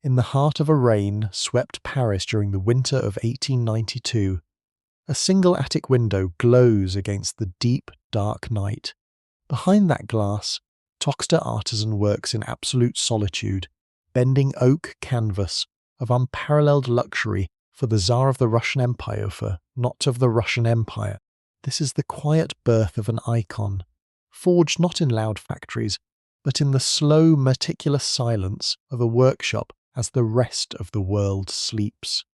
In the heart of a rain-swept Paris during the winter of 1892, a single attic window glows against the deep, dark night. Behind that glass, Toxter artisan works in absolute solitude, bending oak canvas of unparalleled luxury for the Tsar of the Russian Empire, for not of the Russian Empire. This is the quiet birth of an icon, forged not in loud factories, but in the slow, meticulous silence of a workshop as the rest of the world sleeps.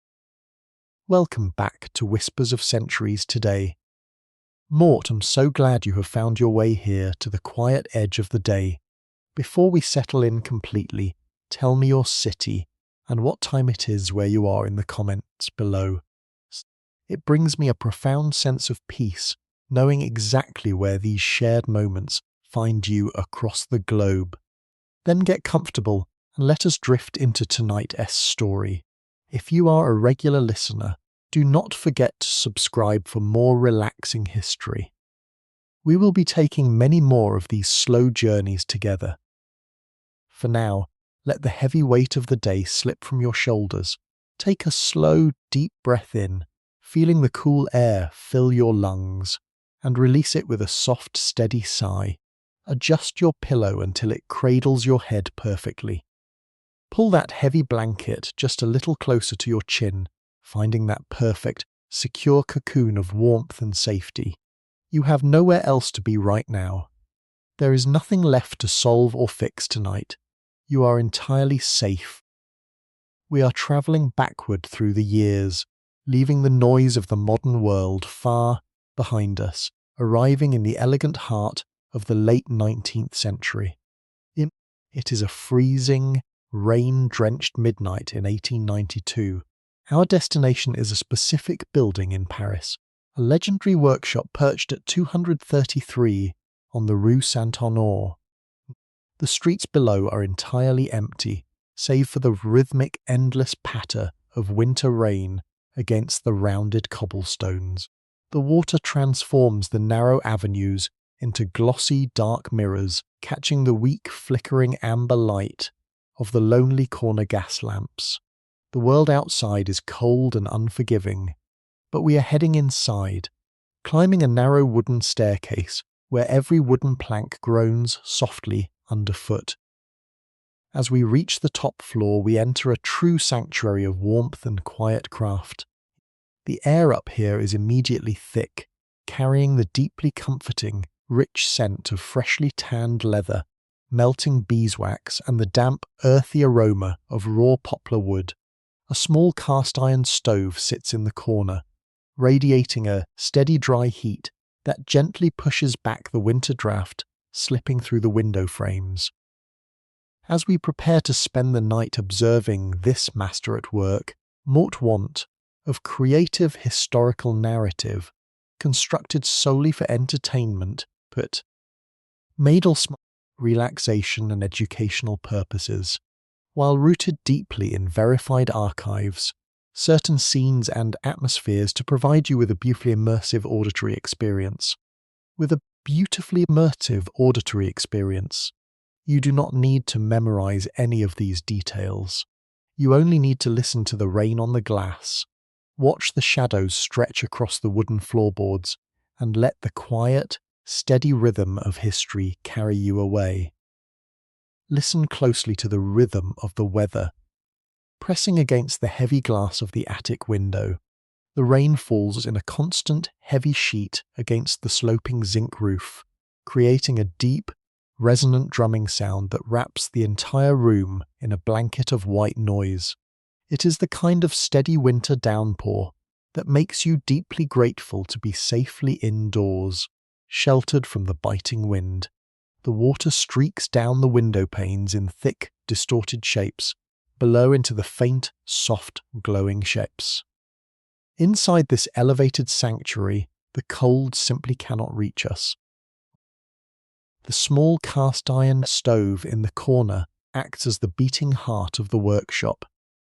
Welcome back to Whispers of Centuries today. Mort, I'm so glad you have found your way here to the quiet edge of the day. Before we settle in completely, tell me your city and what time it is where you are in the comments below. It brings me a profound sense of peace, knowing exactly where these shared moments find you across the globe. Then get comfortable and let us drift into tonight's story. If you are a regular listener, do not forget to subscribe for more relaxing history. We will be taking many more of these slow journeys together. For now, let the heavy weight of the day slip from your shoulders. Take a slow, deep breath in, feeling the cool air fill your lungs, and release it with a soft, steady sigh. Adjust your pillow until it cradles your head perfectly. Pull that heavy blanket just a little closer to your chin, finding that perfect, secure cocoon of warmth and safety. You have nowhere else to be right now. There is nothing left to solve or fix tonight. You are entirely safe. We are travelling backward through the years, leaving the noise of the modern world far behind us, arriving in the elegant heart of the late 19th century. It is a freezing, rain-drenched midnight in 1892. Our destination is a specific building in Paris, a legendary workshop perched at 233 on the Rue Saint-Honore. The streets below are entirely empty, save for the rhythmic, endless patter of winter rain against the rounded cobblestones. The water transforms the narrow avenues into glossy, dark mirrors, catching the weak, flickering amber light of the lonely corner gas lamps. The world outside is cold and unforgiving, but we are heading inside, climbing a narrow wooden staircase where every wooden plank groans softly underfoot. As we reach the top floor, we enter a true sanctuary of warmth and quiet craft. The air up here is immediately thick, carrying the deeply comforting, rich scent of freshly tanned leather, melting beeswax, and the damp, earthy aroma of raw poplar wood. A small cast-iron stove sits in the corner, radiating a steady dry heat that gently pushes back the winter draft slipping through the window frames. As we prepare to spend the night observing this master at work, Mort Want, of creative historical narrative, constructed solely for entertainment, but made relaxation and educational purposes. While rooted deeply in verified archives, certain scenes and atmospheres to provide you with a beautifully immersive auditory experience. With a beautifully immersive auditory experience, you do not need to memorize any of these details. You only need to listen to the rain on the glass, watch the shadows stretch across the wooden floorboards, and let the quiet, steady rhythm of history carry you away. Listen closely to the rhythm of the weather, pressing against the heavy glass of the attic window. The rain falls in a constant, heavy sheet against the sloping zinc roof, creating a deep, resonant drumming sound that wraps the entire room in a blanket of white noise. It is the kind of steady winter downpour that makes you deeply grateful to be safely indoors, sheltered from the biting wind. The water streaks down the window panes in thick, distorted shapes, below into the faint, soft, glowing shapes. Inside this elevated sanctuary, the cold simply cannot reach us. The small cast-iron stove in the corner acts as the beating heart of the workshop.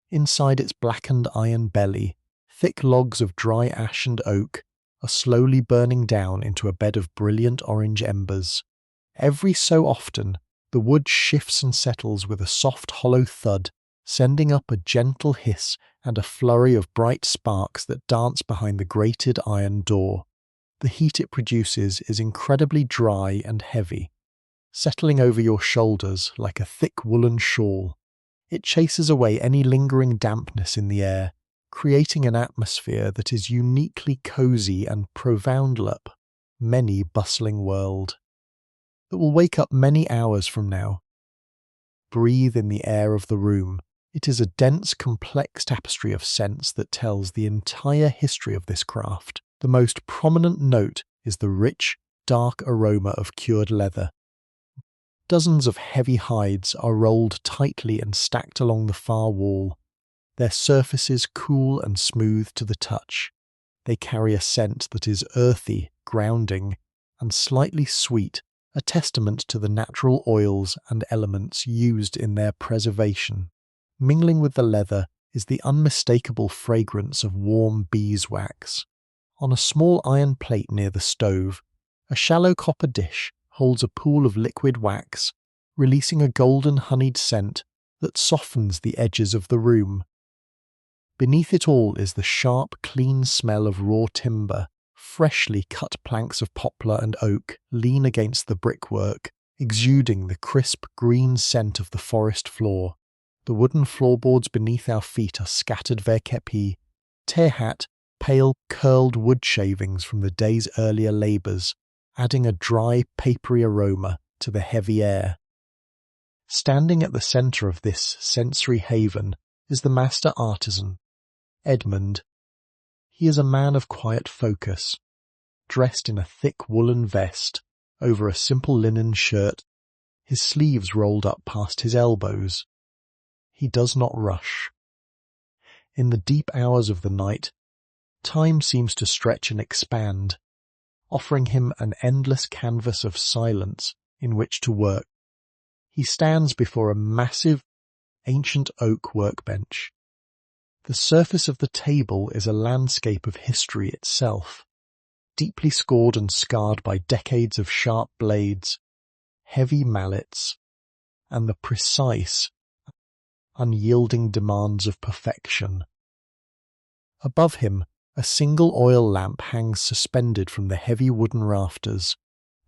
Inside its blackened iron belly, thick logs of dry ash and oak are slowly burning down into a bed of brilliant orange embers. Every so often, the wood shifts and settles with a soft, hollow thud, sending up a gentle hiss and a flurry of bright sparks that dance behind the grated iron door. The heat it produces is incredibly dry and heavy, settling over your shoulders like a thick woolen shawl. It chases away any lingering dampness in the air, creating an atmosphere that is uniquely cozy and profound up many bustling world that will wake up many hours from now. Breathe in the air of the room. It is a dense, complex tapestry of scents that tells the entire history of this craft. The most prominent note is the rich, dark aroma of cured leather. Dozens of heavy hides are rolled tightly and stacked along the far wall, their surfaces cool and smooth to the touch. They carry a scent that is earthy, grounding, and slightly sweet, a testament to the natural oils and elements used in their preservation. Mingling with the leather is the unmistakable fragrance of warm beeswax. On a small iron plate near the stove, a shallow copper dish holds a pool of liquid wax, releasing a golden honeyed scent that softens the edges of the room. Beneath it all is the sharp, clean smell of raw timber. Freshly cut planks of poplar and oak lean against the brickwork, exuding the crisp green scent of the forest floor. The wooden floorboards beneath our feet are scattered verkepi, tehat, pale, curled wood shavings from the day's earlier labours, adding a dry, papery aroma to the heavy air. Standing at the centre of this sensory haven is the master artisan, Edmund. He is a man of quiet focus, dressed in a thick woolen vest over a simple linen shirt, his sleeves rolled up past his elbows. He does not rush. In the deep hours of the night, time seems to stretch and expand, offering him an endless canvas of silence in which to work. He stands before a massive, ancient oak workbench. The surface of the table is a landscape of history itself, deeply scored and scarred by decades of sharp blades, heavy mallets, and the precise, unyielding demands of perfection. Above him, a single oil lamp hangs suspended from the heavy wooden rafters.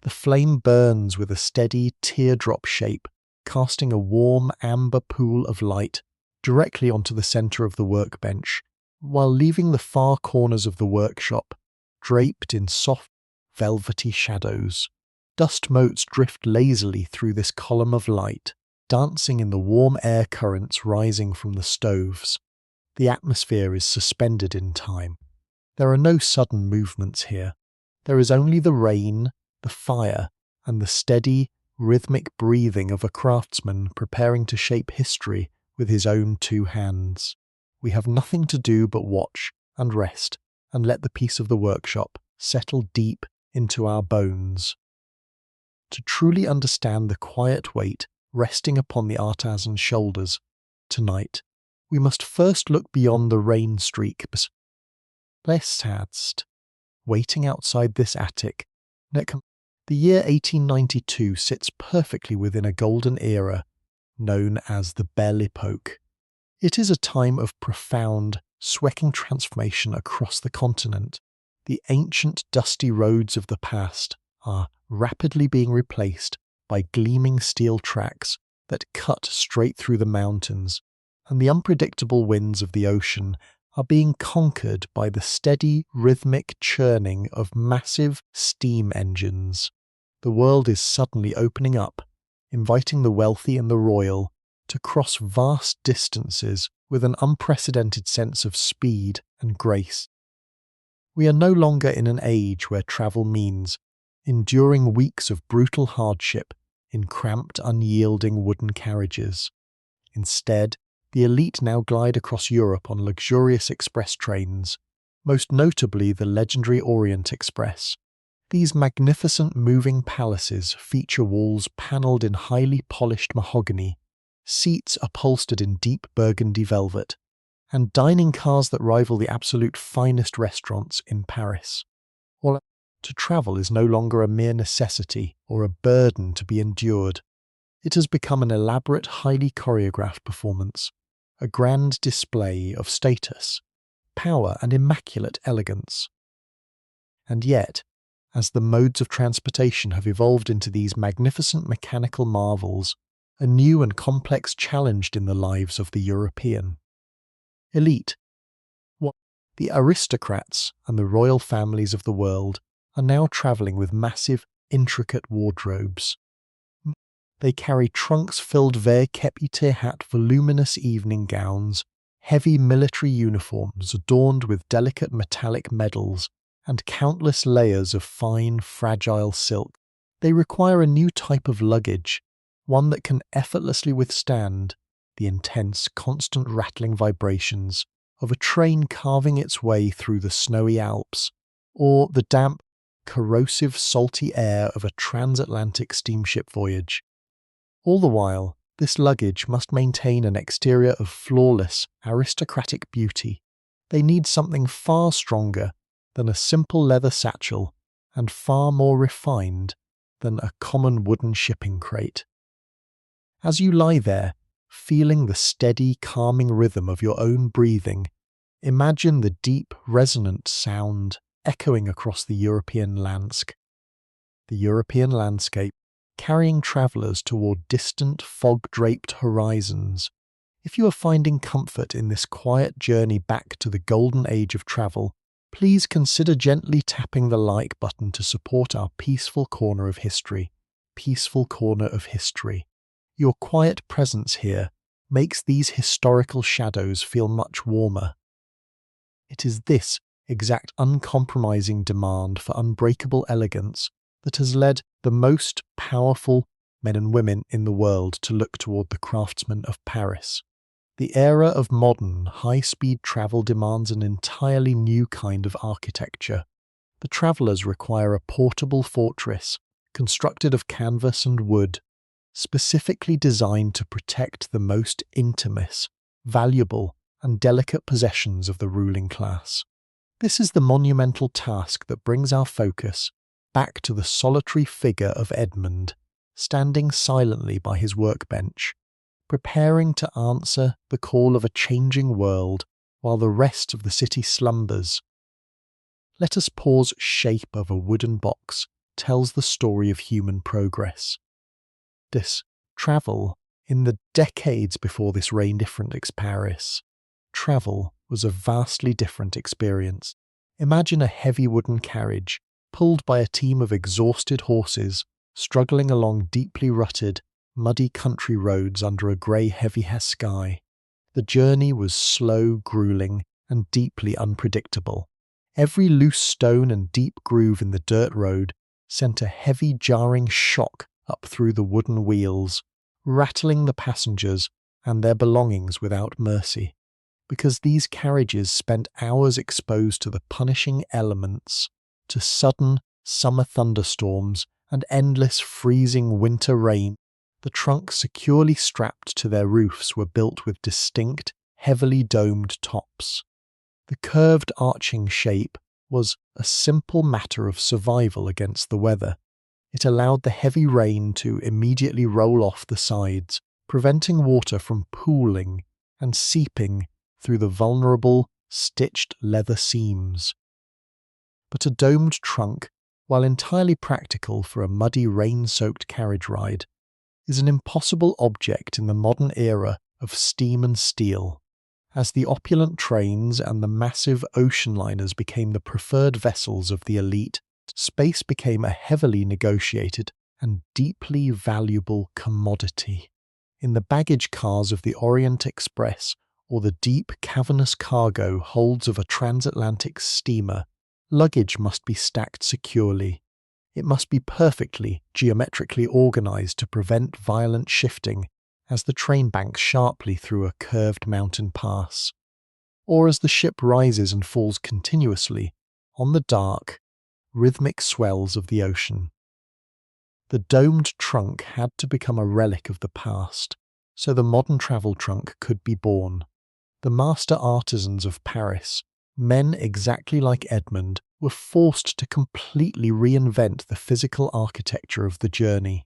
The flame burns with a steady teardrop shape, casting a warm amber pool of light directly onto the centre of the workbench, while leaving the far corners of the workshop draped in soft, velvety shadows. Dust motes drift lazily through this column of light, dancing in the warm air currents rising from the stoves. The atmosphere is suspended in time. There are no sudden movements here. There is only the rain, the fire, and the steady, rhythmic breathing of a craftsman preparing to shape history with his own two hands. We have nothing to do but watch and rest and let the peace of the workshop settle deep into our bones. To truly understand the quiet weight resting upon the artisan's shoulders tonight, we must first look beyond the rain streaks. Lesthadst, waiting outside this attic. The year 1892 sits perfectly within a golden era known as the Belle Epoque. It is a time of profound, sweating transformation across the continent. The ancient dusty roads of the past are rapidly being replaced by gleaming steel tracks that cut straight through the mountains, and the unpredictable winds of the ocean are being conquered by the steady, rhythmic churning of massive steam engines. The world is suddenly opening up, inviting the wealthy and the royal to cross vast distances with an unprecedented sense of speed and grace. We are no longer in an age where travel means enduring weeks of brutal hardship in cramped, unyielding wooden carriages. Instead, the elite now glide across Europe on luxurious express trains, most notably the legendary Orient Express. These magnificent moving palaces feature walls panelled in highly polished mahogany, seats upholstered in deep burgundy velvet, and dining cars that rival the absolute finest restaurants in Paris. To travel is no longer a mere necessity or a burden to be endured. It has become an elaborate, highly choreographed performance, a grand display of status, power, and immaculate elegance. And yet, as the modes of transportation have evolved into these magnificent mechanical marvels, a new and complex challenge in the lives of the European. Elite. What? The aristocrats and the royal families of the world are now travelling with massive, intricate wardrobes. They carry trunks filled verkepite voluminous evening gowns, heavy military uniforms adorned with delicate metallic medals, and countless layers of fine, fragile silk. They require a new type of luggage, one that can effortlessly withstand the intense, constant rattling vibrations of a train carving its way through the snowy Alps, or the damp, corrosive, salty air of a transatlantic steamship voyage. All the while, this luggage must maintain an exterior of flawless, aristocratic beauty. They need something far stronger than a simple leather satchel and far more refined than a common wooden shipping crate. As you lie there, feeling the steady, calming rhythm of your own breathing, imagine the deep, resonant sound echoing across the European landscape. The European landscape, carrying travellers toward distant, fog-draped horizons. If you are finding comfort in this quiet journey back to the golden age of travel, please consider gently tapping the like button to support our peaceful corner of history. Peaceful corner of history. Your quiet presence here makes these historical shadows feel much warmer. It is this exact uncompromising demand for unbreakable elegance that has led the most powerful men and women in the world to look toward the craftsmen of Paris. The era of modern, high-speed travel demands an entirely new kind of architecture. The travellers require a portable fortress, constructed of canvas and wood, specifically designed to protect the most intimate, valuable, and delicate possessions of the ruling class. This is the monumental task that brings our focus back to the solitary figure of Edmund, standing silently by his workbench, preparing to answer the call of a changing world while the rest of the city slumbers. Let us pause. Shape of a wooden box tells the story of human progress. This travel, in the decades before this reigned different Paris, travel was a vastly different experience. Imagine a heavy wooden carriage, pulled by a team of exhausted horses, struggling along deeply rutted, muddy country roads under a grey heavy sky. The journey was slow, grueling, and deeply unpredictable. Every loose stone and deep groove in the dirt road sent a heavy, jarring shock up through the wooden wheels, rattling the passengers and their belongings without mercy, because these carriages spent hours exposed to the punishing elements, to sudden summer thunderstorms and endless freezing winter rain. The trunks securely strapped to their roofs were built with distinct, heavily domed tops. The curved arching shape was a simple matter of survival against the weather. It allowed the heavy rain to immediately roll off the sides, preventing water from pooling and seeping through the vulnerable, stitched leather seams. But a domed trunk, while entirely practical for a muddy, rain-soaked carriage ride, is an impossible object in the modern era of steam and steel. As the opulent trains and the massive ocean liners became the preferred vessels of the elite, space became a heavily negotiated and deeply valuable commodity. In the baggage cars of the Orient Express or the deep, cavernous cargo holds of a transatlantic steamer, luggage must be stacked securely. It must be perfectly, geometrically organized to prevent violent shifting as the train banks sharply through a curved mountain pass, or as the ship rises and falls continuously on the dark, rhythmic swells of the ocean. The domed trunk had to become a relic of the past, so the modern travel trunk could be born. The master artisans of Paris, men exactly like Edmund, were forced to completely reinvent the physical architecture of the journey.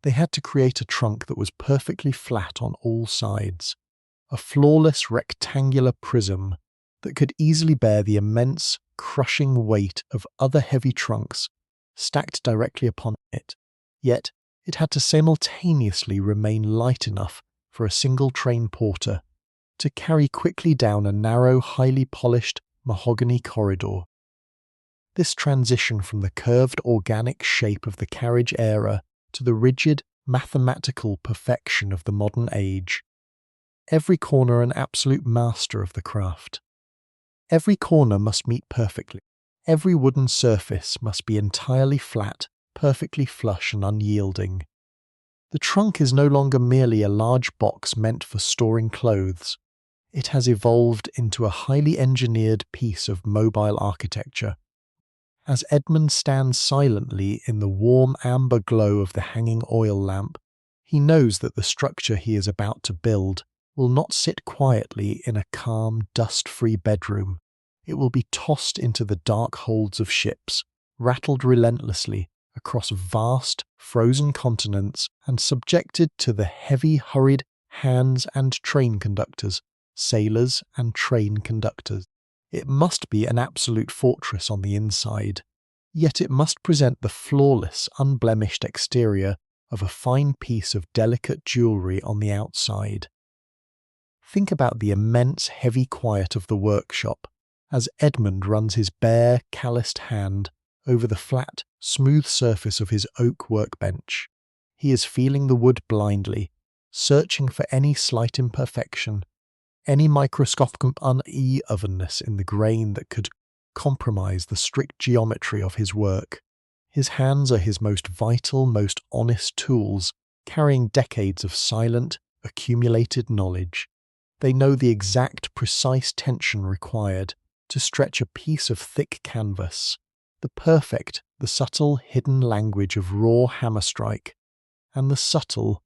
They had to create a trunk that was perfectly flat on all sides, a flawless rectangular prism that could easily bear the immense, crushing weight of other heavy trunks stacked directly upon it, yet it had to simultaneously remain light enough for a single train porter to carry quickly down a narrow, highly polished mahogany corridor. This transition from the curved organic shape of the carriage era to the rigid, mathematical perfection of the modern age. Every corner an absolute master of the craft. Every corner must meet perfectly. Every wooden surface must be entirely flat, perfectly flush and unyielding. The trunk is no longer merely a large box meant for storing clothes. It has evolved into a highly engineered piece of mobile architecture. As Edmund stands silently in the warm amber glow of the hanging oil lamp, he knows that the structure he is about to build will not sit quietly in a calm, dust-free bedroom. It will be tossed into the dark holds of ships, rattled relentlessly across vast, frozen continents, and subjected to the heavy, hurried hands and train conductors, sailors and train conductors. It must be an absolute fortress on the inside, yet it must present the flawless, unblemished exterior of a fine piece of delicate jewellery on the outside. Think about the immense heavy quiet of the workshop as Edmund runs his bare, calloused hand over the flat, smooth surface of his oak workbench. He is feeling the wood blindly, searching for any slight imperfection, any microscopic unevenness in the grain that could compromise the strict geometry of his work. His hands are his most vital, most honest tools, carrying decades of silent, accumulated knowledge. They know the exact, precise tension required to stretch a piece of thick canvas, the perfect, the subtle, hidden language of raw hammer strike, and the subtle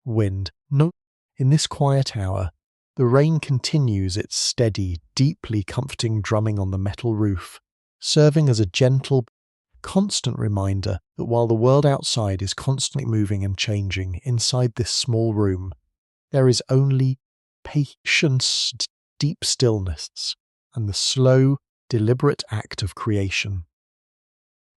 wind. No, in this quiet hour, the rain continues its steady, deeply comforting drumming on the metal roof, serving as a gentle, constant reminder that while the world outside is constantly moving and changing, inside this small room, there is only patience, deep stillness, and the slow, deliberate act of creation.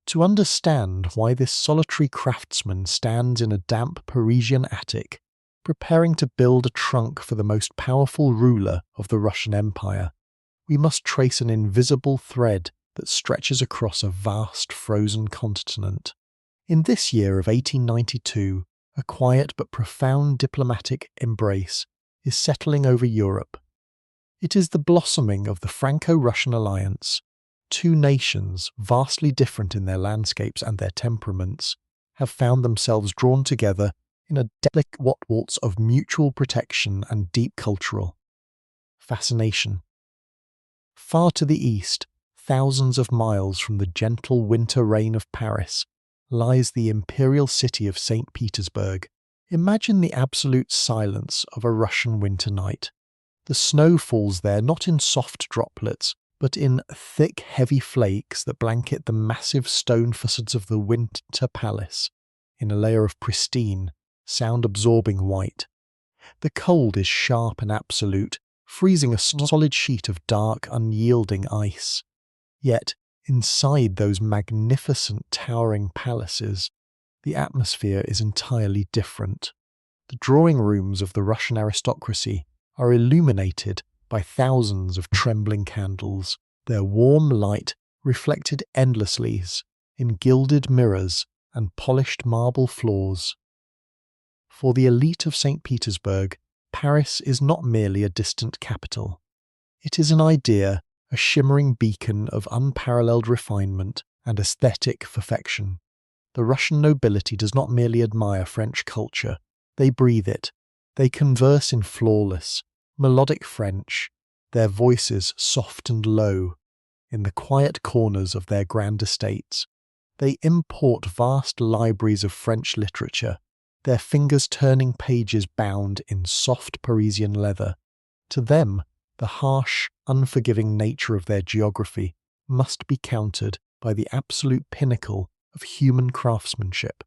To understand why this solitary craftsman stands in a damp Parisian attic, preparing to build a trunk for the most powerful ruler of the Russian Empire, we must trace an invisible thread that stretches across a vast frozen continent. In this year of 1892, a quiet but profound diplomatic embrace is settling over Europe. It is the blossoming of the Franco-Russian alliance. Two nations, vastly different in their landscapes and their temperaments, have found themselves drawn together in a delicate waltz of mutual protection and deep cultural fascination. Far to the east, thousands of miles from the gentle winter rain of Paris, lies the imperial city of St. Petersburg. Imagine the absolute silence of a Russian winter night. The snow falls there not in soft droplets, but in thick, heavy flakes that blanket the massive stone facades of the Winter Palace in a layer of pristine, sound-absorbing white. The cold is sharp and absolute, freezing a solid sheet of dark, unyielding ice. Yet, inside those magnificent, towering palaces, the atmosphere is entirely different. The drawing rooms of the Russian aristocracy are illuminated by thousands of trembling candles, their warm light reflected endlessly in gilded mirrors and polished marble floors. For the elite of St. Petersburg, Paris is not merely a distant capital. It is an idea, a shimmering beacon of unparalleled refinement and aesthetic perfection. The Russian nobility does not merely admire French culture, they breathe it. They converse in flawless, melodic French, their voices soft and low, in the quiet corners of their grand estates. They import vast libraries of French literature, their fingers turning pages bound in soft Parisian leather. To them, the harsh, unforgiving nature of their geography must be countered by the absolute pinnacle of human craftsmanship.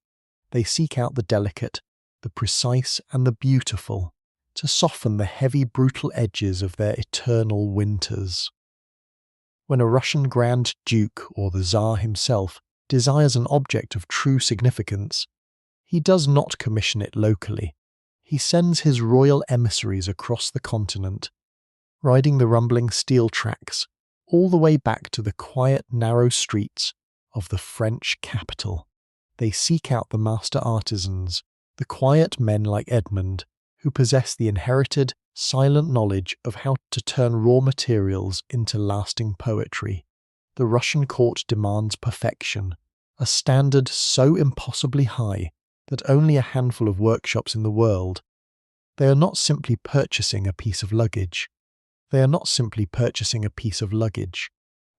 They seek out the delicate, the precise and the beautiful, to soften the heavy, brutal edges of their eternal winters. When a Russian Grand Duke or the Tsar himself desires an object of true significance, he does not commission it locally. He sends his royal emissaries across the continent, riding the rumbling steel tracks all the way back to the quiet, narrow streets of the French capital. They seek out the master artisans, the quiet men like Edmund, who possess the inherited, silent knowledge of how to turn raw materials into lasting poetry. The Russian court demands perfection, a standard so impossibly high that only a handful of workshops in the world. They are not simply purchasing a piece of luggage.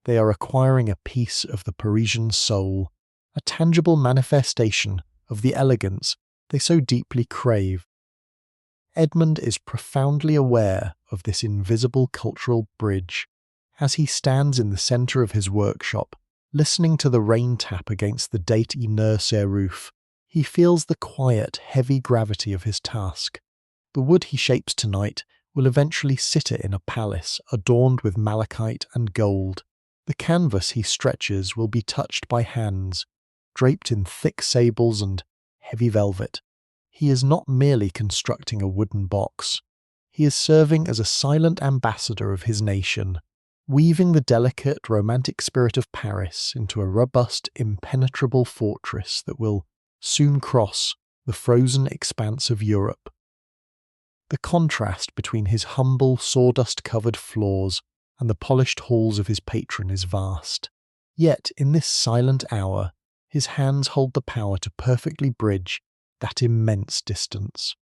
They are acquiring a piece of the Parisian soul, a tangible manifestation of the elegance they so deeply crave. Edmund is profoundly aware of this invisible cultural bridge. As he stands in the centre of his workshop, listening to the rain tap against the Date Inertiae roof, he feels the quiet, heavy gravity of his task. The wood he shapes tonight will eventually sit it in a palace adorned with malachite and gold. The canvas he stretches will be touched by hands, draped in thick sables and heavy velvet. He is not merely constructing a wooden box. He is serving as a silent ambassador of his nation, weaving the delicate, romantic spirit of Paris into a robust, impenetrable fortress that will soon cross the frozen expanse of Europe. The contrast between his humble, sawdust-covered floors and the polished halls of his patron is vast. Yet, in this silent hour, his hands hold the power to perfectly bridge that immense distance.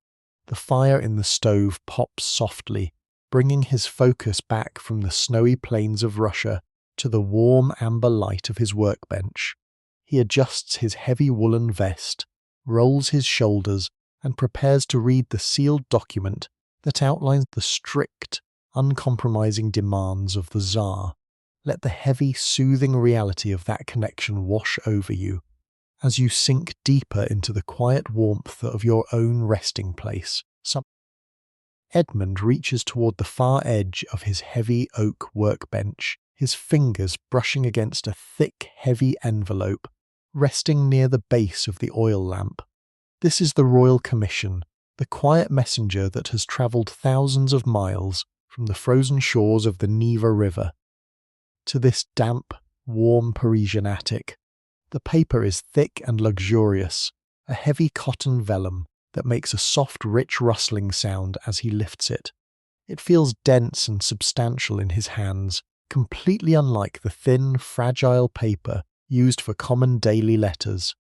The fire in the stove pops softly, bringing his focus back from the snowy plains of Russia to the warm amber light of his workbench. He adjusts his heavy woolen vest, rolls his shoulders, and prepares to read the sealed document that outlines the strict, uncompromising demands of the Tsar. Let the heavy, soothing reality of that connection wash over you as you sink deeper into the quiet warmth of your own resting place. Edmund reaches toward the far edge of his heavy oak workbench, his fingers brushing against a thick, heavy envelope, resting near the base of the oil lamp. This is the Royal Commission, the quiet messenger that has travelled thousands of miles from the frozen shores of the Neva River to this damp, warm Parisian attic. The paper is thick and luxurious, a heavy cotton vellum that makes a soft, rich rustling sound as he lifts it. It feels dense and substantial in his hands, completely unlike the thin, fragile paper used for common daily letters.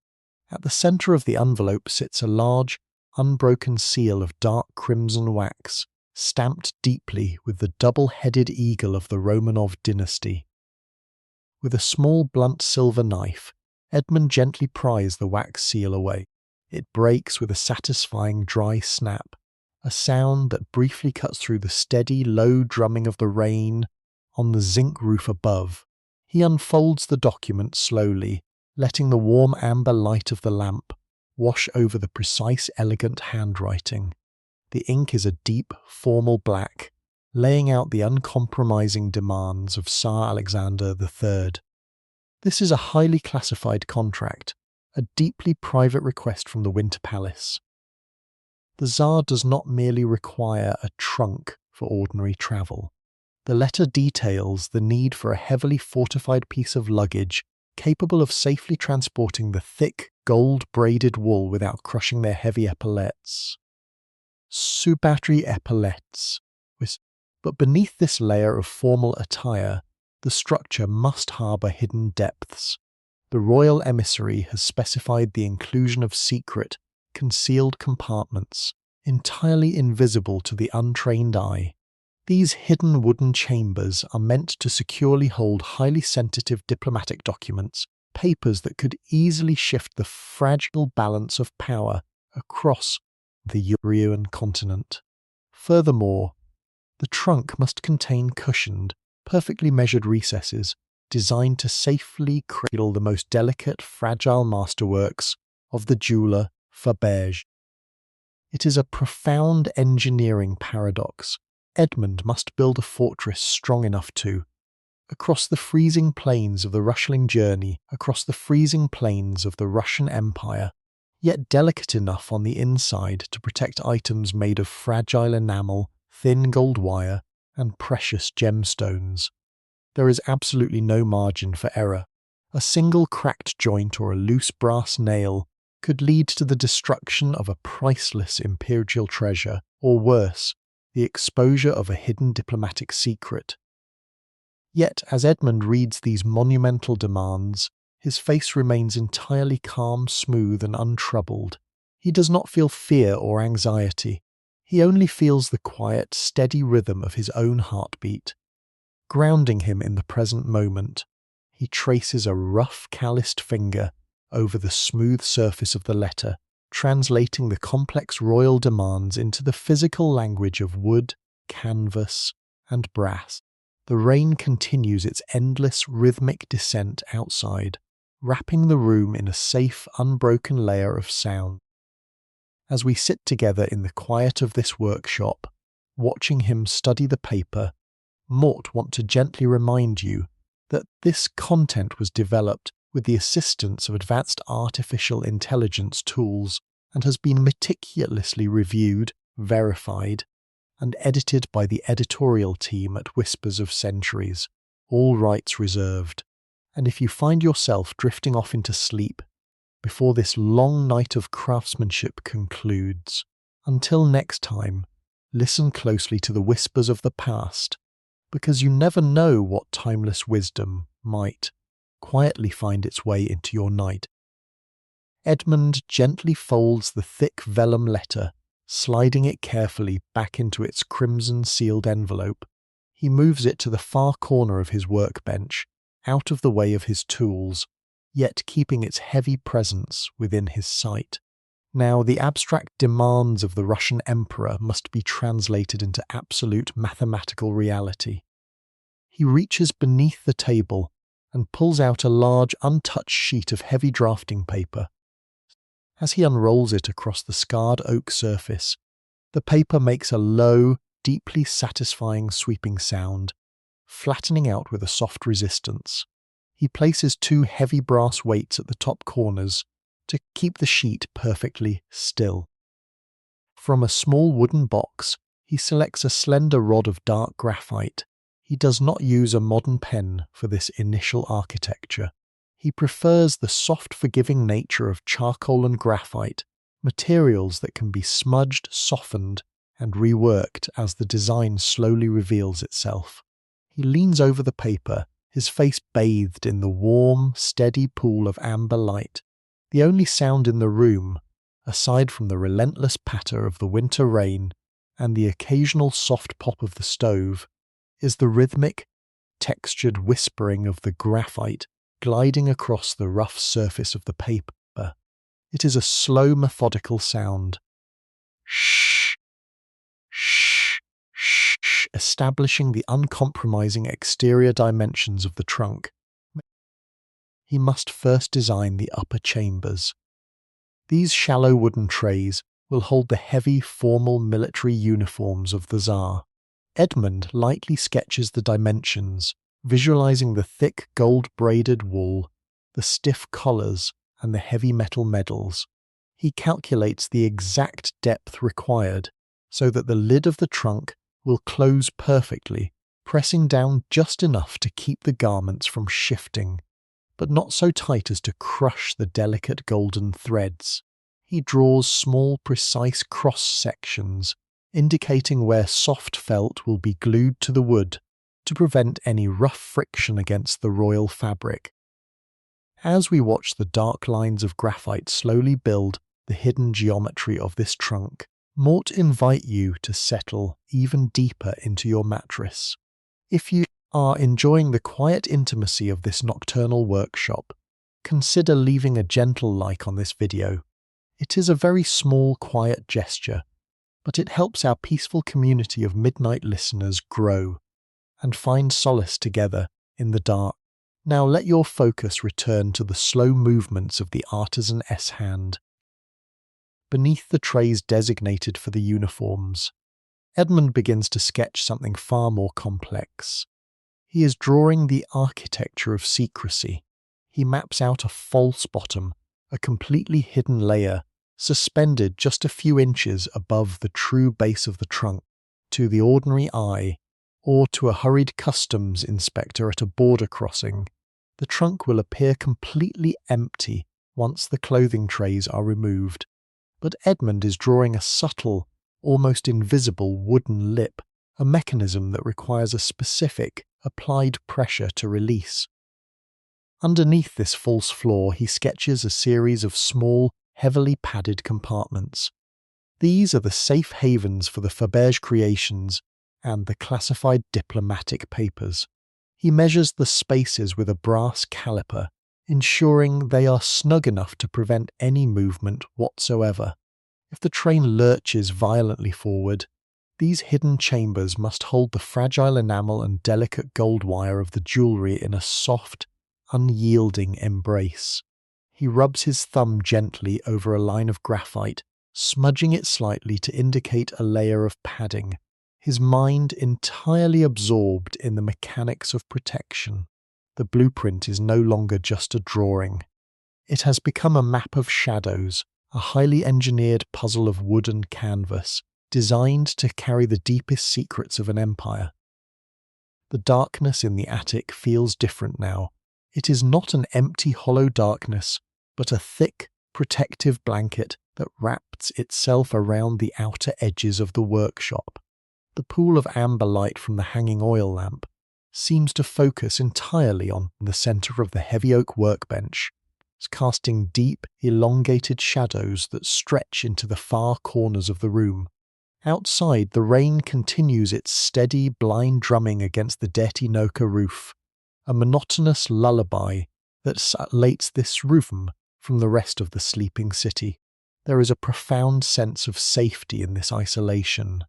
At the centre of the envelope sits a large, unbroken seal of dark crimson wax, stamped deeply with the double-headed eagle of the Romanov dynasty. With a small, blunt silver knife, Edmund gently pries the wax seal away. It breaks with a satisfying dry snap, a sound that briefly cuts through the steady, low drumming of the rain on the zinc roof above. He unfolds the document slowly, letting the warm amber light of the lamp wash over the precise, elegant handwriting. The ink is a deep, formal black, laying out the uncompromising demands of Tsar Alexander III. This is a highly classified contract, a deeply private request from the Winter Palace. The Tsar does not merely require a trunk for ordinary travel. The letter details the need for a heavily fortified piece of luggage capable of safely transporting the thick, gold-braided wool without crushing their heavy epaulettes. Subattery epaulettes. But beneath this layer of formal attire, the structure must harbour hidden depths. The royal emissary has specified the inclusion of secret, concealed compartments, entirely invisible to the untrained eye. These hidden wooden chambers are meant to securely hold highly sensitive diplomatic documents, papers that could easily shift the fragile balance of power across the European continent. Furthermore, the trunk must contain cushioned, perfectly measured recesses designed to safely cradle the most delicate, fragile masterworks of the jeweller Faberge. It is a profound engineering paradox. Edmund must build a fortress strong enough to, across the freezing plains of the Rushling journey, across the freezing plains of the Russian Empire, yet delicate enough on the inside to protect items made of fragile enamel, thin gold wire, and precious gemstones. There is absolutely no margin for error. A single cracked joint or a loose brass nail could lead to the destruction of a priceless imperial treasure, or worse, the exposure of a hidden diplomatic secret. Yet, as Edmund reads these monumental demands, his face remains entirely calm, smooth, and untroubled. He does not feel fear or anxiety. He only feels the quiet, steady rhythm of his own heartbeat. Grounding him in the present moment, he traces a rough, calloused finger over the smooth surface of the letter, translating the complex royal demands into the physical language of wood, canvas, and brass. The rain continues its endless, rhythmic descent outside, wrapping the room in a safe, unbroken layer of sound. As we sit together in the quiet of this workshop, watching him study the paper, Mort want to gently remind you that this content was developed with the assistance of advanced artificial intelligence tools and has been meticulously reviewed, verified, and edited by the editorial team at Whispers of Centuries, all rights reserved. And if you find yourself drifting off into sleep before this long night of craftsmanship concludes, until next time, listen closely to the whispers of the past, because you never know what timeless wisdom might quietly find its way into your night. Edmund gently folds the thick vellum letter, sliding it carefully back into its crimson-sealed envelope. He moves it to the far corner of his workbench, out of the way of his tools, yet keeping its heavy presence within his sight. Now, the abstract demands of the Russian emperor must be translated into absolute mathematical reality. He reaches beneath the table and pulls out a large, untouched sheet of heavy drafting paper. As he unrolls it across the scarred oak surface, the paper makes a low, deeply satisfying sweeping sound, flattening out with a soft resistance. He places 2 heavy brass weights at the top corners to keep the sheet perfectly still. From a small wooden box, he selects a slender rod of dark graphite. He does not use a modern pen for this initial architecture. He prefers the soft, forgiving nature of charcoal and graphite, materials that can be smudged, softened, and reworked as the design slowly reveals itself. He leans over the paper, his face bathed in the warm, steady pool of amber light. The only sound in the room, aside from the relentless patter of the winter rain and the occasional soft pop of the stove, is the rhythmic, textured whispering of the graphite gliding across the rough surface of the paper. It is a slow, methodical sound. Shh, shh, shh, shh, establishing the uncompromising exterior dimensions of the trunk. He must first design the upper chambers. These shallow wooden trays will hold the heavy, formal military uniforms of the Tsar. Edmund lightly sketches the dimensions, visualizing the thick gold-braided wool, the stiff collars, and the heavy metal medals. He calculates the exact depth required so that the lid of the trunk will close perfectly, pressing down just enough to keep the garments from shifting, but not so tight as to crush the delicate golden threads. He draws small, precise cross-sections, indicating where soft felt will be glued to the wood to prevent any rough friction against the royal fabric. As we watch the dark lines of graphite slowly build the hidden geometry of this trunk, Mort invite you to settle even deeper into your mattress. If you are enjoying the quiet intimacy of this nocturnal workshop, consider leaving a gentle like on this video. It is a very small, quiet gesture, but it helps our peaceful community of midnight listeners grow and find solace together in the dark. Now let your focus return to the slow movements of the artisan S hand. beneath the trays designated for the uniforms. Edmund begins to sketch something far more complex. He is drawing the architecture of secrecy. He maps out a false bottom, a completely hidden layer, suspended just a few inches above the true base of the trunk. To the ordinary eye, or to a hurried customs inspector at a border crossing, the trunk will appear completely empty once the clothing trays are removed. But Edmund is drawing a subtle, almost invisible wooden lip, a mechanism that requires a specific, applied pressure to release. Underneath this false floor, he sketches a series of small, heavily padded compartments. These are the safe havens for the Faberge creations and the classified diplomatic papers. He measures the spaces with a brass caliper, ensuring they are snug enough to prevent any movement whatsoever. If the train lurches violently forward, these hidden chambers must hold the fragile enamel and delicate gold wire of the jewellery in a soft, unyielding embrace. He rubs his thumb gently over a line of graphite, smudging it slightly to indicate a layer of padding, his mind entirely absorbed in the mechanics of protection. The blueprint is no longer just a drawing. It has become a map of shadows, a highly engineered puzzle of wood and canvas, designed to carry the deepest secrets of an empire. The darkness in the attic feels different now. It is not an empty, hollow darkness, but a thick, protective blanket that wraps itself around the outer edges of the workshop. The pool of amber light from the hanging oil lamp seems to focus entirely on the centre of the heavy oak workbench, casting deep, elongated shadows that stretch into the far corners of the room. Outside, the rain continues its steady, blind drumming against the dirty Noka roof, a monotonous lullaby that isolates this room from the rest of the sleeping city. There is a profound sense of safety in this isolation.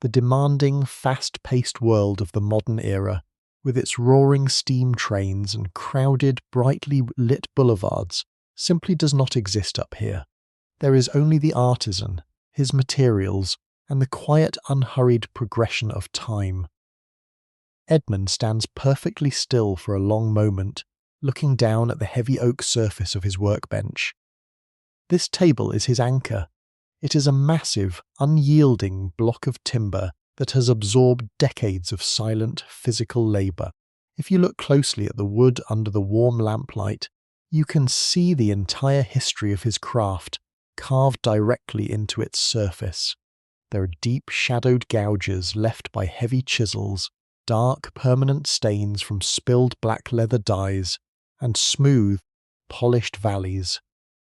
The demanding, fast-paced world of the modern era, with its roaring steam trains and crowded, brightly lit boulevards, simply does not exist up here. There is only the artisan, his materials, and the quiet, unhurried progression of time. Edmund stands perfectly still for a long moment, looking down at the heavy oak surface of his workbench. This table is his anchor. It is a massive, unyielding block of timber that has absorbed decades of silent, physical labour. If you look closely at the wood under the warm lamplight, you can see the entire history of his craft carved directly into its surface. There are deep, shadowed gouges left by heavy chisels, dark, permanent stains from spilled black leather dyes, and smooth, polished valleys,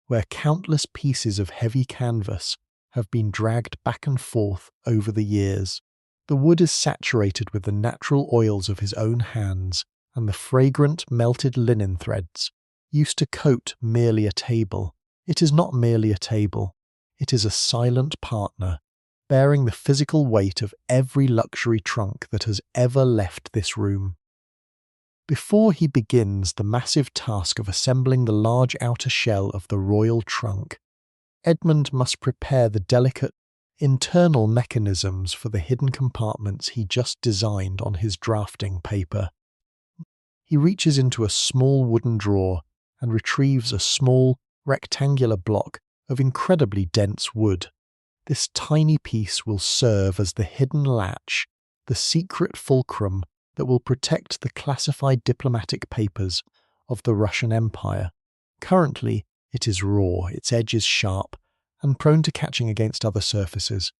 where countless pieces of heavy canvas have been dragged back and forth over the years. The wood is saturated with the natural oils of his own hands, and the fragrant melted linen threads used to coat merely a table. It is not merely a table. It is a silent partner, bearing the physical weight of every luxury trunk that has ever left this room. Before he begins the massive task of assembling the large outer shell of the royal trunk, Edmund must prepare the delicate internal mechanisms for the hidden compartments he just designed on his drafting paper. He reaches into a small wooden drawer and retrieves a small, rectangular block of incredibly dense wood. This tiny piece will serve as the hidden latch, the secret fulcrum that will protect the classified diplomatic papers of the Russian Empire. Currently, it is raw, its edges sharp, and prone to catching against other surfaces.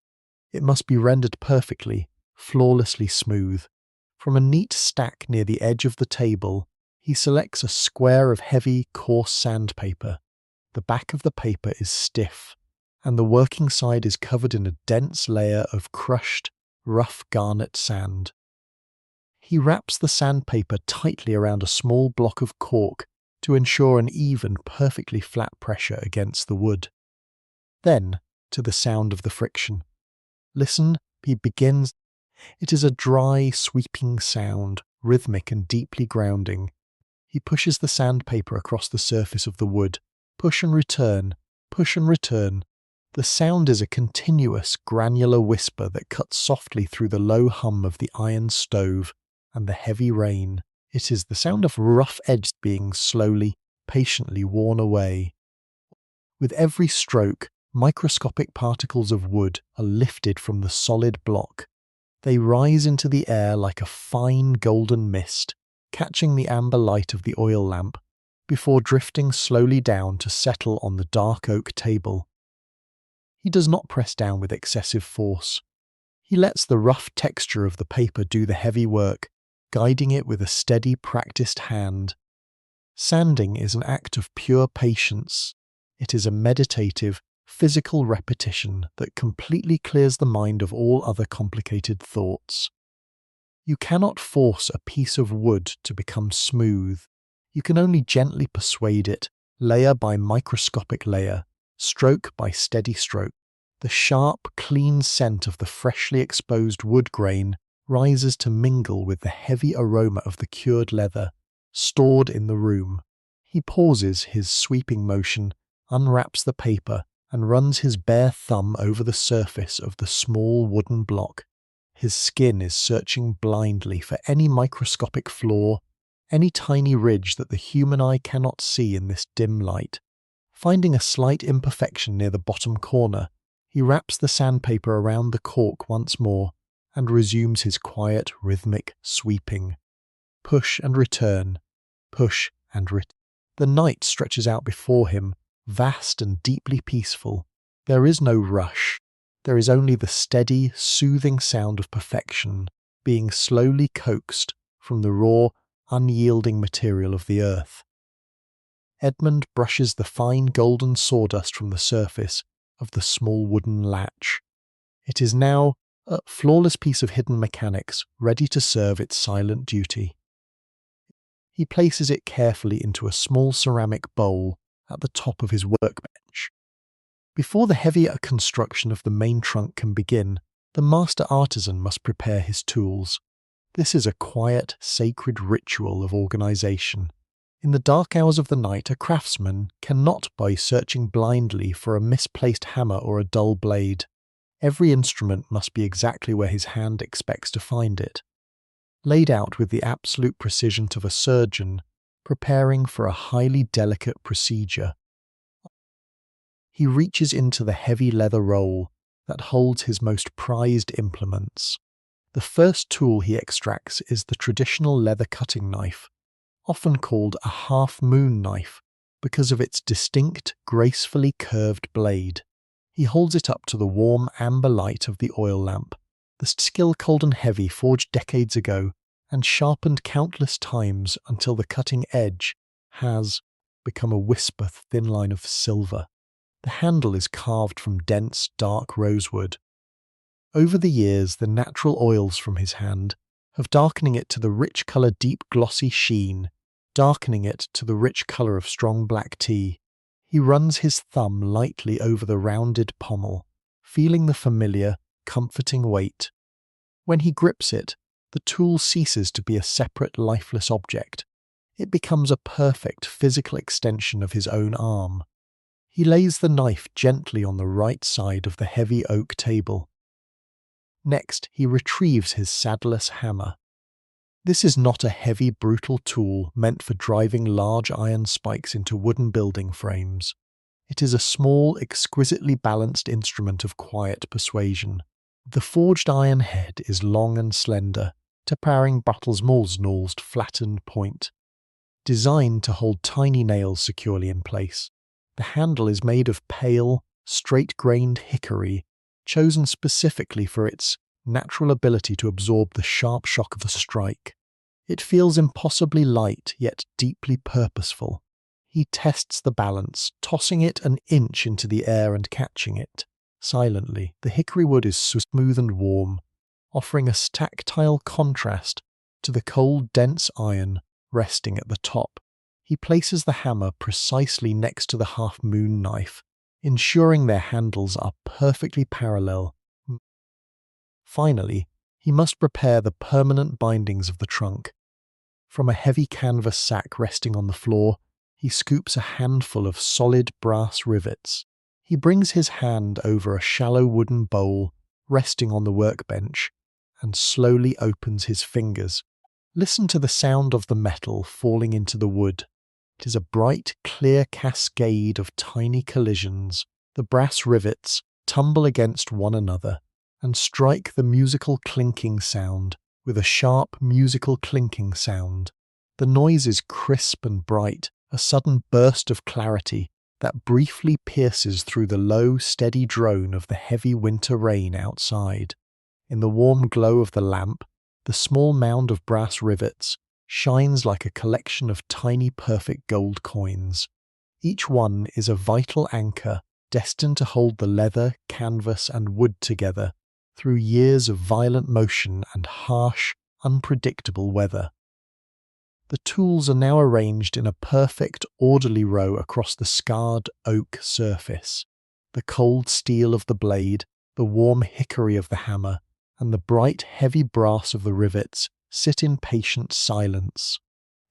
It must be rendered perfectly, flawlessly smooth. From a neat stack near the edge of the table, he selects a square of heavy, coarse sandpaper. The back of the paper is stiff, and the working side is covered in a dense layer of crushed, rough garnet sand. He wraps the sandpaper tightly around a small block of cork to ensure an even, perfectly flat pressure against the wood. Then, to the sound of the friction. Listen, he begins. It is a dry, sweeping sound, rhythmic and deeply grounding. He pushes the sandpaper across the surface of the wood. Push and return, push and return. The sound is a continuous, granular whisper that cuts softly through the low hum of the iron stove and the heavy rain. It is the sound of rough edges being slowly, patiently worn away. With every stroke, microscopic particles of wood are lifted from the solid block. They rise into the air like a fine golden mist, catching the amber light of the oil lamp, before drifting slowly down to settle on the dark oak table. He does not press down with excessive force. He lets the rough texture of the paper do the heavy work, guiding it with a steady, practiced hand. Sanding is an act of pure patience. It is a meditative, physical repetition that completely clears the mind of all other complicated thoughts. You cannot force a piece of wood to become smooth. You can only gently persuade it, layer by microscopic layer, stroke by steady stroke. The sharp, clean scent of the freshly exposed wood grain rises to mingle with the heavy aroma of the cured leather, stored in the room. He pauses his sweeping motion, unwraps the paper, and runs his bare thumb over the surface of the small wooden block. His skin is searching blindly for any microscopic flaw, any tiny ridge that the human eye cannot see in this dim light. Finding a slight imperfection near the bottom corner, he wraps the sandpaper around the cork once more and resumes his quiet, rhythmic sweeping. Push and return, push and return. The night stretches out before him, vast and deeply peaceful. There is no rush. There is only the steady, soothing sound of perfection being slowly coaxed from the raw, unyielding material of the earth. Edmund brushes the fine golden sawdust from the surface of the small wooden latch. It is now a flawless piece of hidden mechanics, ready to serve its silent duty. He places it carefully into a small ceramic bowl at the top of his workbench. Before the heavier construction of the main trunk can begin, the master artisan must prepare his tools. This is a quiet, sacred ritual of organization. In the dark hours of the night, a craftsman cannot, by searching blindly for a misplaced hammer or a dull blade. Every instrument must be exactly where his hand expects to find it, laid out with the absolute precision of a surgeon preparing for a highly delicate procedure. He reaches into the heavy leather roll that holds his most prized implements. The first tool he extracts is the traditional leather cutting knife, often called a half-moon knife because of its distinct, gracefully curved blade. He holds it up to the warm amber light of the oil lamp, the steel cold and heavy forged decades ago and sharpened countless times until the cutting edge has become a whisper-thin line of silver. The handle is carved from dense, dark rosewood. Over the years, the natural oils from his hand have darkening it to the rich colour deep glossy sheen, darkening it to the rich colour of strong black tea. He runs his thumb lightly over the rounded pommel, feeling the familiar, comforting weight. When he grips it, the tool ceases to be a separate, lifeless object. It becomes a perfect physical extension of his own arm. He lays the knife gently on the right side of the heavy oak table. Next, he retrieves his saddler's hammer. This is not a heavy, brutal tool meant for driving large iron spikes into wooden building frames. It is a small, exquisitely balanced instrument of quiet persuasion. The forged iron head is long and slender, tapering Battles-Molesnal's flattened point, designed to hold tiny nails securely in place. The handle is made of pale, straight-grained hickory, chosen specifically for its natural ability to absorb the sharp shock of a strike. It feels impossibly light, yet deeply purposeful. He tests the balance, tossing it an inch into the air and catching it. Silently, the hickory wood is smooth and warm, offering a tactile contrast to the cold, dense iron resting at the top. He places the hammer precisely next to the half-moon knife, ensuring their handles are perfectly parallel. Finally, he must prepare the permanent bindings of the trunk. From a heavy canvas sack resting on the floor, he scoops a handful of solid brass rivets. He brings his hand over a shallow wooden bowl resting on the workbench and slowly opens his fingers. Listen to the sound of the metal falling into the wood. It is a bright, clear cascade of tiny collisions. The brass rivets tumble against one another and strike the musical clinking sound with a sharp musical clinking sound. The noise is crisp and bright, a sudden burst of clarity that briefly pierces through the low, steady drone of the heavy winter rain outside. In the warm glow of the lamp, the small mound of brass rivets shines like a collection of tiny perfect gold coins. Each one is a vital anchor destined to hold the leather, canvas, and wood together through years of violent motion and harsh, unpredictable weather. The tools are now arranged in a perfect, orderly row across the scarred oak surface. The cold steel of the blade, the warm hickory of the hammer, and the bright, heavy brass of the rivets sit in patient silence.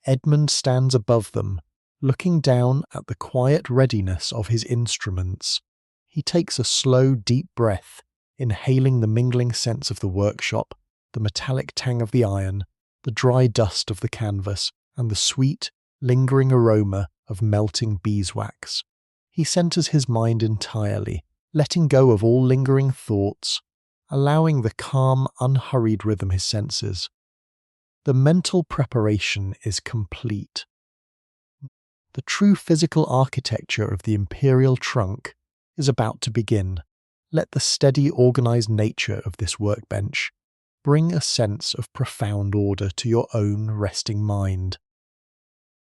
Edmund stands above them, looking down at the quiet readiness of his instruments. He takes a slow, deep breath, inhaling the mingling scents of the workshop, the metallic tang of the iron, the dry dust of the canvas, and the sweet, lingering aroma of melting beeswax. He centers his mind entirely, letting go of all lingering thoughts, allowing the calm, unhurried rhythm his senses. The mental preparation is complete. The true physical architecture of the imperial trunk is about to begin. Let the steady, organized nature of this workbench bring a sense of profound order to your own resting mind.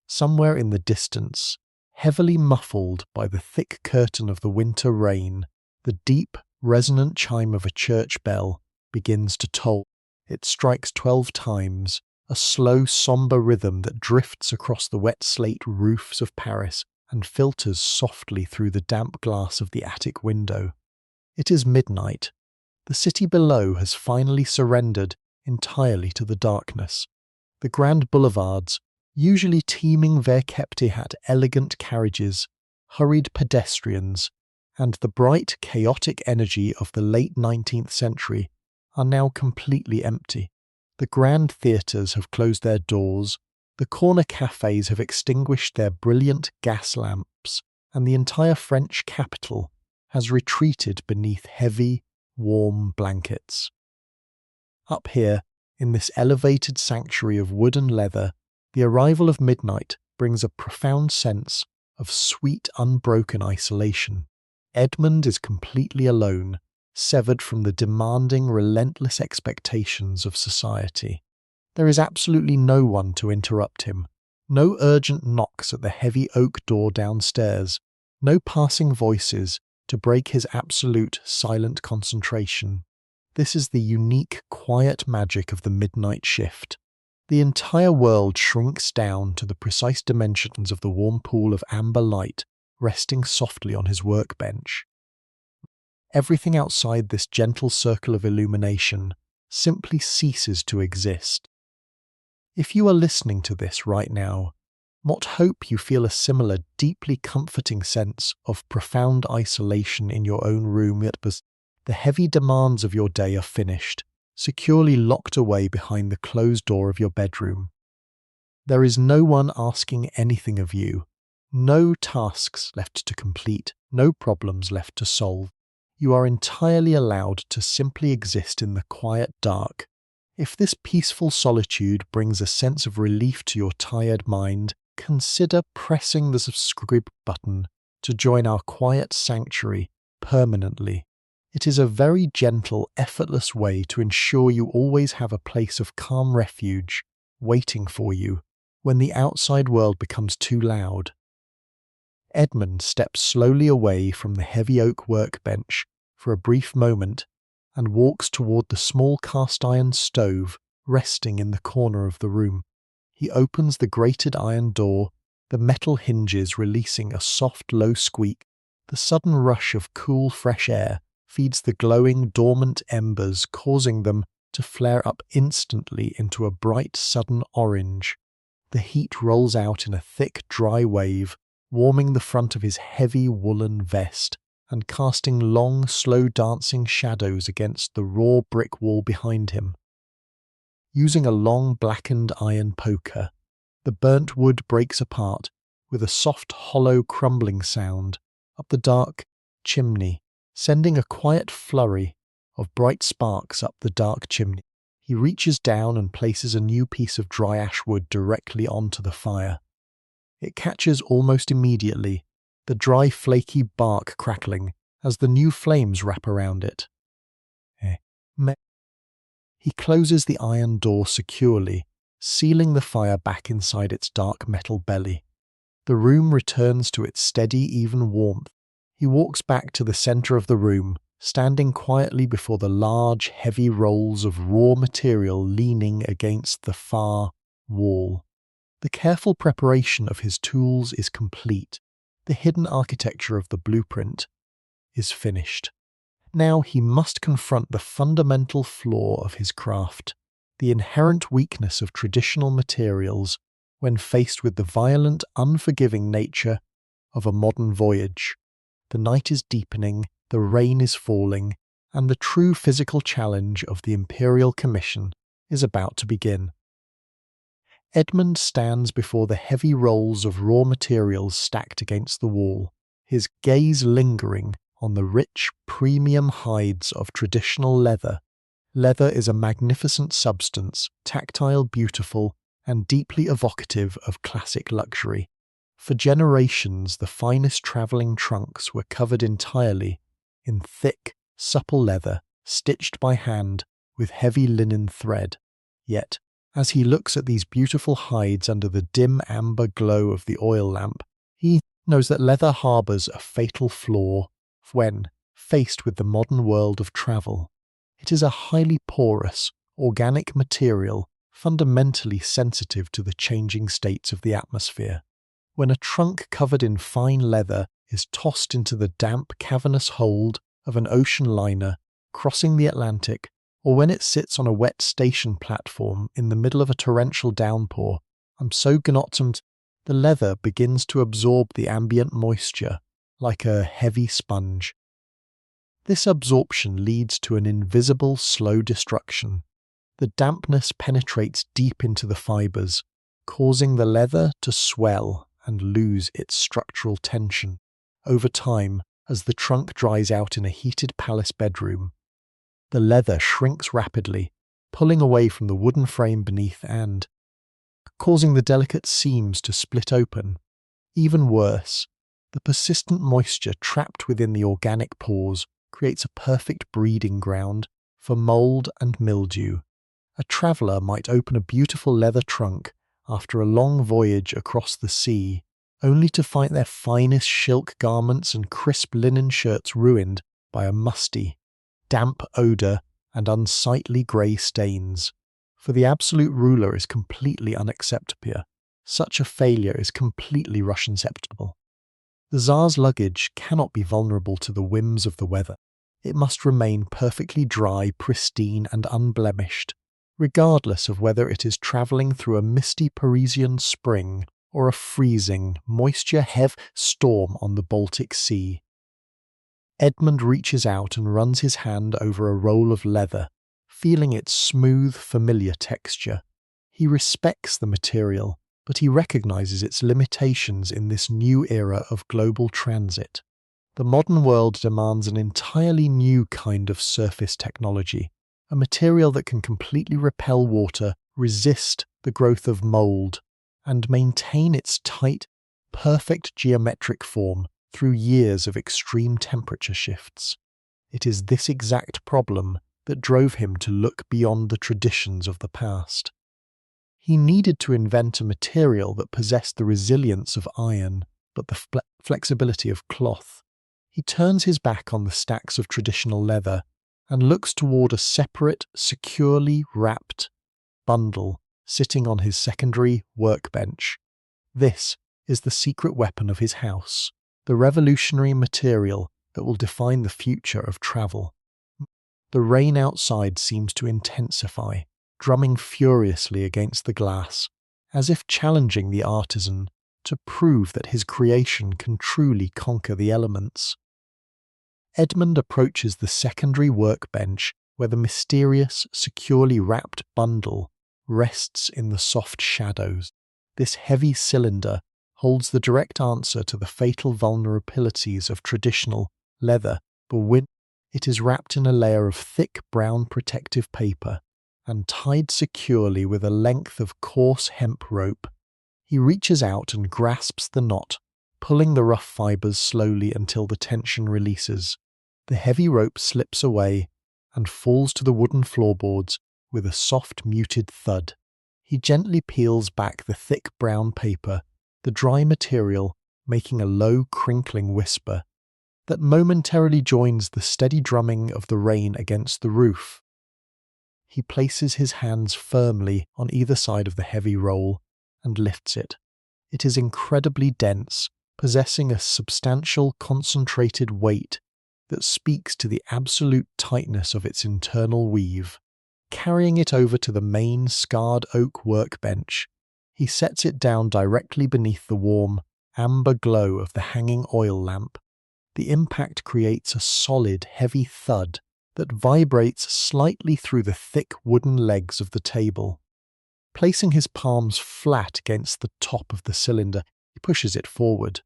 Somewhere in the distance, heavily muffled by the thick curtain of the winter rain, the deep, resonant chime of a church bell begins to toll. It strikes 12 times, a slow, sombre rhythm that drifts across the wet slate roofs of Paris and filters softly through the damp glass of the attic window. It is midnight. The city below has finally surrendered entirely to the darkness. The grand boulevards, usually teeming verkeptehat elegant carriages, hurried pedestrians, and the bright, chaotic energy of the late 19th century are now completely empty. The grand theatres have closed their doors, the corner cafes have extinguished their brilliant gas lamps, and the entire French capital has retreated beneath heavy, warm blankets. Up here, in this elevated sanctuary of wood and leather, the arrival of midnight brings a profound sense of sweet, unbroken isolation. Edmund is completely alone, severed from the demanding, relentless expectations of society. There is absolutely no one to interrupt him, no urgent knocks at the heavy oak door downstairs, no passing voices to break his absolute, silent concentration. This is the unique, quiet magic of the midnight shift. The entire world shrinks down to the precise dimensions of the warm pool of amber light resting softly on his workbench. Everything outside this gentle circle of illumination simply ceases to exist. If you are listening to this right now, Mott hope you feel a similar deeply comforting sense of profound isolation in your own room. The heavy demands of your day are finished, securely locked away behind the closed door of your bedroom. There is no one asking anything of you, no tasks left to complete, no problems left to solve. You are entirely allowed to simply exist in the quiet dark. If this peaceful solitude brings a sense of relief to your tired mind, consider pressing the subscribe button to join our quiet sanctuary permanently. It is a very gentle, effortless way to ensure you always have a place of calm refuge waiting for you when the outside world becomes too loud. Edmund steps slowly away from the heavy oak workbench for a brief moment and walks toward the small cast-iron stove resting in the corner of the room. He opens the grated iron door, the metal hinges releasing a soft, low squeak. The sudden rush of cool, fresh air feeds the glowing, dormant embers, causing them to flare up instantly into a bright, sudden orange. The heat rolls out in a thick, dry wave, warming the front of his heavy woolen vest and casting long, slow dancing shadows against the raw brick wall behind him. Using a long blackened iron poker, the burnt wood breaks apart with a soft hollow crumbling sound up the dark chimney, sending a quiet flurry of bright sparks up the dark chimney. He reaches down and places a new piece of dry ash wood directly onto the fire. It catches almost immediately, the dry flaky bark crackling as the new flames wrap around it. He closes the iron door securely, sealing the fire back inside its dark metal belly. The room returns to its steady, even warmth. He walks back to the center of the room, standing quietly before the large, heavy rolls of raw material leaning against the far wall. The careful preparation of his tools is complete. The hidden architecture of the blueprint is finished. Now he must confront the fundamental flaw of his craft, the inherent weakness of traditional materials when faced with the violent, unforgiving nature of a modern voyage. The night is deepening, the rain is falling, and the true physical challenge of the Imperial Commission is about to begin. Edmund stands before the heavy rolls of raw materials stacked against the wall, his gaze lingering on the rich, premium hides of traditional leather. Leather is a magnificent substance, tactile, beautiful, and deeply evocative of classic luxury. For generations, the finest travelling trunks were covered entirely in thick, supple leather, stitched by hand with heavy linen thread. Yet, as he looks at these beautiful hides under the dim amber glow of the oil lamp, he knows that leather harbours a fatal flaw when faced with the modern world of travel. It is a highly porous, organic material fundamentally sensitive to the changing states of the atmosphere. When a trunk covered in fine leather is tossed into the damp, cavernous hold of an ocean liner crossing the Atlantic, or when it sits on a wet station platform in the middle of a torrential downpour, the leather begins to absorb the ambient moisture like a heavy sponge. This absorption leads to an invisible, slow destruction. The dampness penetrates deep into the fibres, causing the leather to swell and lose its structural tension. Over time, as the trunk dries out in a heated palace bedroom, the leather shrinks rapidly, pulling away from the wooden frame beneath and causing the delicate seams to split open. Even worse, the persistent moisture trapped within the organic pores creates a perfect breeding ground for mold and mildew. A traveller might open a beautiful leather trunk after a long voyage across the sea, only to find their finest silk garments and crisp linen shirts ruined by a musty, damp odour and unsightly grey stains. For the absolute ruler is completely unacceptable. Such a failure is completely Russian-acceptable. The Tsar's luggage cannot be vulnerable to the whims of the weather. It must remain perfectly dry, pristine, and unblemished, regardless of whether it is travelling through a misty Parisian spring or a freezing, moisture-heavy storm on the Baltic Sea. Edmund reaches out and runs his hand over a roll of leather, feeling its smooth, familiar texture. He respects the material, but he recognizes its limitations in this new era of global transit. The modern world demands an entirely new kind of surface technology, a material that can completely repel water, resist the growth of mold, and maintain its tight, perfect geometric form through years of extreme temperature shifts. It is this exact problem that drove him to look beyond the traditions of the past. He needed to invent a material that possessed the resilience of iron, but the flexibility of cloth. He turns his back on the stacks of traditional leather and looks toward a separate, securely wrapped bundle sitting on his secondary workbench. This is the secret weapon of his house, the revolutionary material that will define the future of travel. The rain outside seems to intensify, drumming furiously against the glass, as if challenging the artisan to prove that his creation can truly conquer the elements. Edmund approaches the secondary workbench where the mysterious, securely wrapped bundle rests in the soft shadows. This heavy cylinder holds the direct answer to the fatal vulnerabilities of traditional leather, but it is wrapped in a layer of thick brown protective paper and tied securely with a length of coarse hemp rope. He reaches out and grasps the knot, pulling the rough fibers slowly until the tension releases. The heavy rope slips away and falls to the wooden floorboards with a soft, muted thud. He gently peels back the thick brown paper, the dry material making a low, crinkling whisper that momentarily joins the steady drumming of the rain against the roof. He places his hands firmly on either side of the heavy roll and lifts it. It is incredibly dense, possessing a substantial concentrated weight that speaks to the absolute tightness of its internal weave. Carrying it over to the main scarred oak workbench, he sets it down directly beneath the warm, amber glow of the hanging oil lamp. The impact creates a solid, heavy thud that vibrates slightly through the thick wooden legs of the table. Placing his palms flat against the top of the cylinder, he pushes it forward.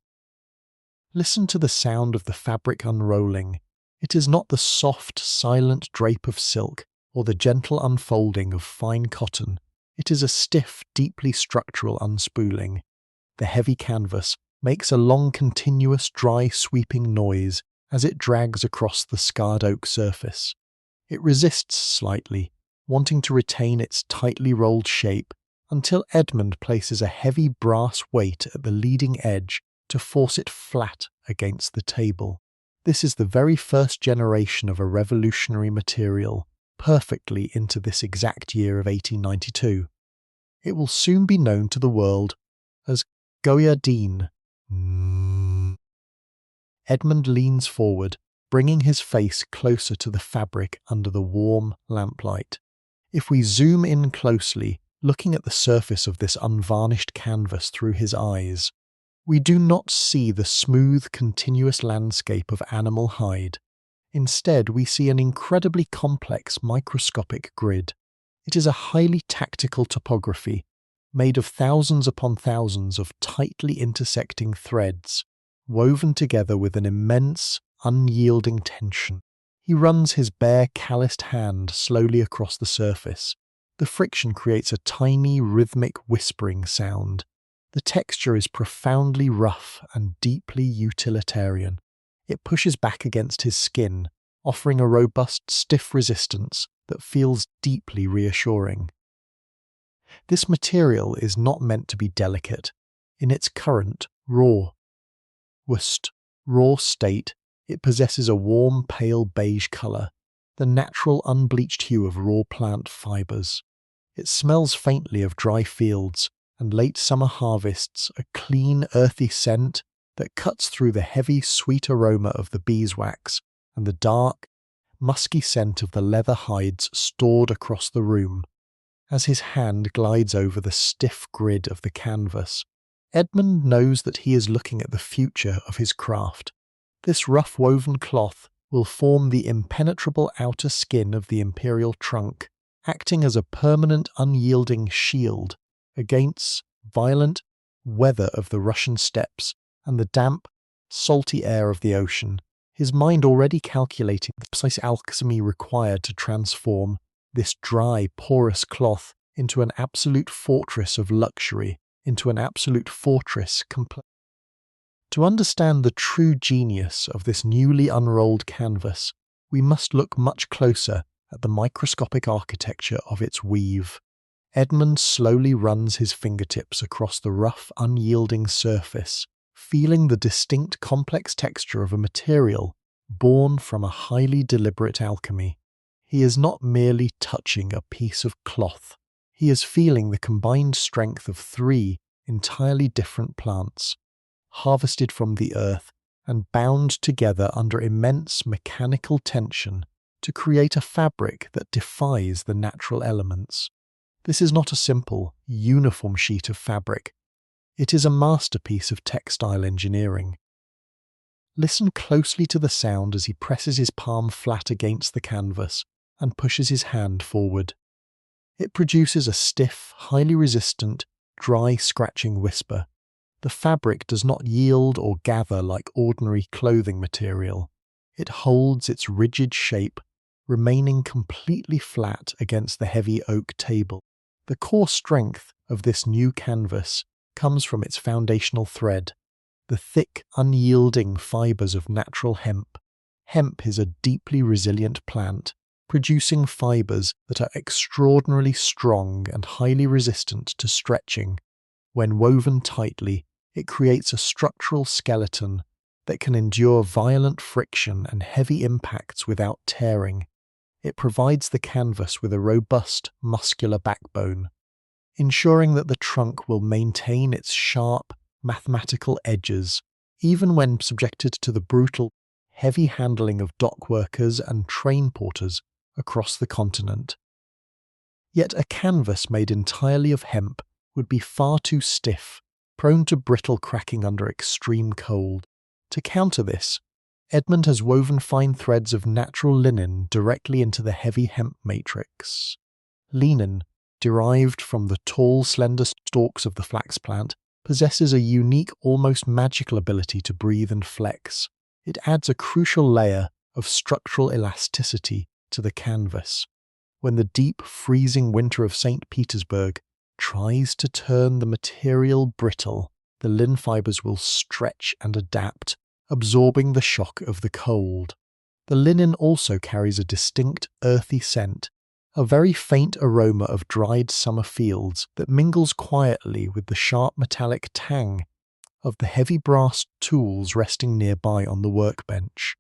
Listen to the sound of the fabric unrolling. It is not the soft, silent drape of silk or the gentle unfolding of fine cotton. It is a stiff, deeply structural unspooling. The heavy canvas makes a long, continuous, dry, sweeping noise as it drags across the scarred oak surface. It resists slightly, wanting to retain its tightly rolled shape, until Edmund places a heavy brass weight at the leading edge to force it flat against the table. This is the very first generation of a revolutionary material, perfectly into this exact year of 1892. It will soon be known to the world as Goyardine. Edmund leans forward, bringing his face closer to the fabric under the warm lamplight. If we zoom in closely, looking at the surface of this unvarnished canvas through his eyes, we do not see the smooth, continuous landscape of animal hide. Instead, we see an incredibly complex microscopic grid. It is a highly tactical topography, made of thousands upon thousands of tightly intersecting threads, woven together with an immense, unyielding tension. He runs his bare, calloused hand slowly across the surface. The friction creates a tiny, rhythmic whispering sound. The texture is profoundly rough and deeply utilitarian. It pushes back against his skin, offering a robust, stiff resistance that feels deeply reassuring. This material is not meant to be delicate. In its current, raw state, it possesses a warm, pale beige colour, the natural unbleached hue of raw plant fibres. It smells faintly of dry fields and late summer harvests, a clean, earthy scent that cuts through the heavy, sweet aroma of the beeswax and the dark, musky scent of the leather hides stored across the room. As his hand glides over the stiff grid of the canvas, Edmund knows that he is looking at the future of his craft. This rough woven cloth will form the impenetrable outer skin of the imperial trunk, acting as a permanent, unyielding shield against violent weather of the Russian steppes and the damp, salty air of the ocean, his mind already calculating the precise alchemy required to transform this dry, porous cloth into an absolute fortress of luxury, into an absolute fortress complete. To understand the true genius of this newly unrolled canvas, we must look much closer at the microscopic architecture of its weave. Edmund slowly runs his fingertips across the rough, unyielding surface, feeling the distinct complex texture of a material born from a highly deliberate alchemy. He is not merely touching a piece of cloth. He is feeling the combined strength of 3 entirely different plants, harvested from the earth and bound together under immense mechanical tension to create a fabric that defies the natural elements. This is not a simple, uniform sheet of fabric. It is a masterpiece of textile engineering. Listen closely to the sound as he presses his palm flat against the canvas and pushes his hand forward. It produces a stiff, highly resistant, dry scratching whisper. The fabric does not yield or gather like ordinary clothing material. It holds its rigid shape, remaining completely flat against the heavy oak table. The core strength of this new canvas comes from its foundational thread, the thick, unyielding fibers of natural hemp. Hemp is a deeply resilient plant, producing fibers that are extraordinarily strong and highly resistant to stretching. When woven tightly, it creates a structural skeleton that can endure violent friction and heavy impacts without tearing. It provides the canvas with a robust, muscular backbone, ensuring that the trunk will maintain its sharp, mathematical edges, even when subjected to the brutal, heavy handling of dock workers and train porters across the continent. Yet a canvas made entirely of hemp would be far too stiff, prone to brittle cracking under extreme cold. To counter this, Edmund has woven fine threads of natural linen directly into the heavy hemp matrix. Linen, derived from the tall, slender stalks of the flax plant, possesses a unique, almost magical ability to breathe and flex. It adds a crucial layer of structural elasticity to the canvas. When the deep, freezing winter of St. Petersburg tries to turn the material brittle, the linen fibers will stretch and adapt, absorbing the shock of the cold. The linen also carries a distinct earthy scent, a very faint aroma of dried summer fields that mingles quietly with the sharp metallic tang of the heavy brass tools resting nearby on the workbench.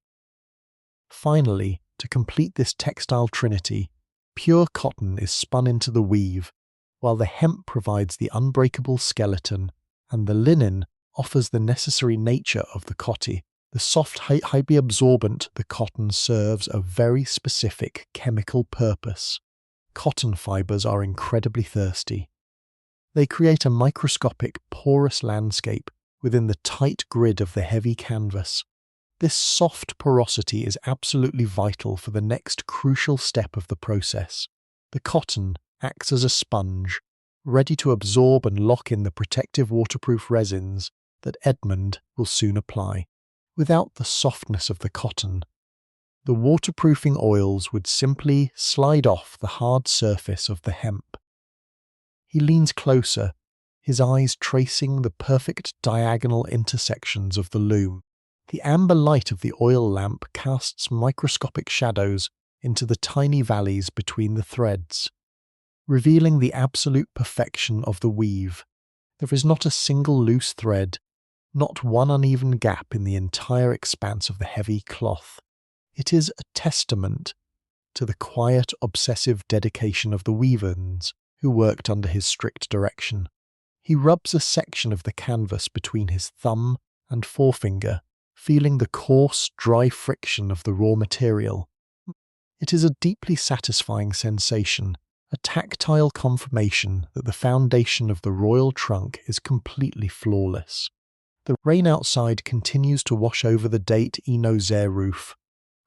Finally, to complete this textile trinity, pure cotton is spun into the weave, while the hemp provides the unbreakable skeleton, and the linen offers the necessary nature of the cottee. The soft, highly absorbent the cotton serves a very specific chemical purpose. Cotton fibers are incredibly thirsty. They create a microscopic, porous landscape within the tight grid of the heavy canvas. This soft porosity is absolutely vital for the next crucial step of the process. The cotton acts as a sponge, ready to absorb and lock in the protective waterproof resins that Edmund will soon apply. Without the softness of the cotton, the waterproofing oils would simply slide off the hard surface of the hemp. He leans closer, his eyes tracing the perfect diagonal intersections of the loom. The amber light of the oil lamp casts microscopic shadows into the tiny valleys between the threads, revealing the absolute perfection of the weave. There is not a single loose thread, not one uneven gap in the entire expanse of the heavy cloth. It is a testament to the quiet, obsessive dedication of the weavers who worked under his strict direction. He rubs a section of the canvas between his thumb and forefinger, feeling the coarse, dry friction of the raw material. It is a deeply satisfying sensation, a tactile confirmation that the foundation of the royal trunk is completely flawless. The rain outside continues to wash over the Date Eno Zer roof,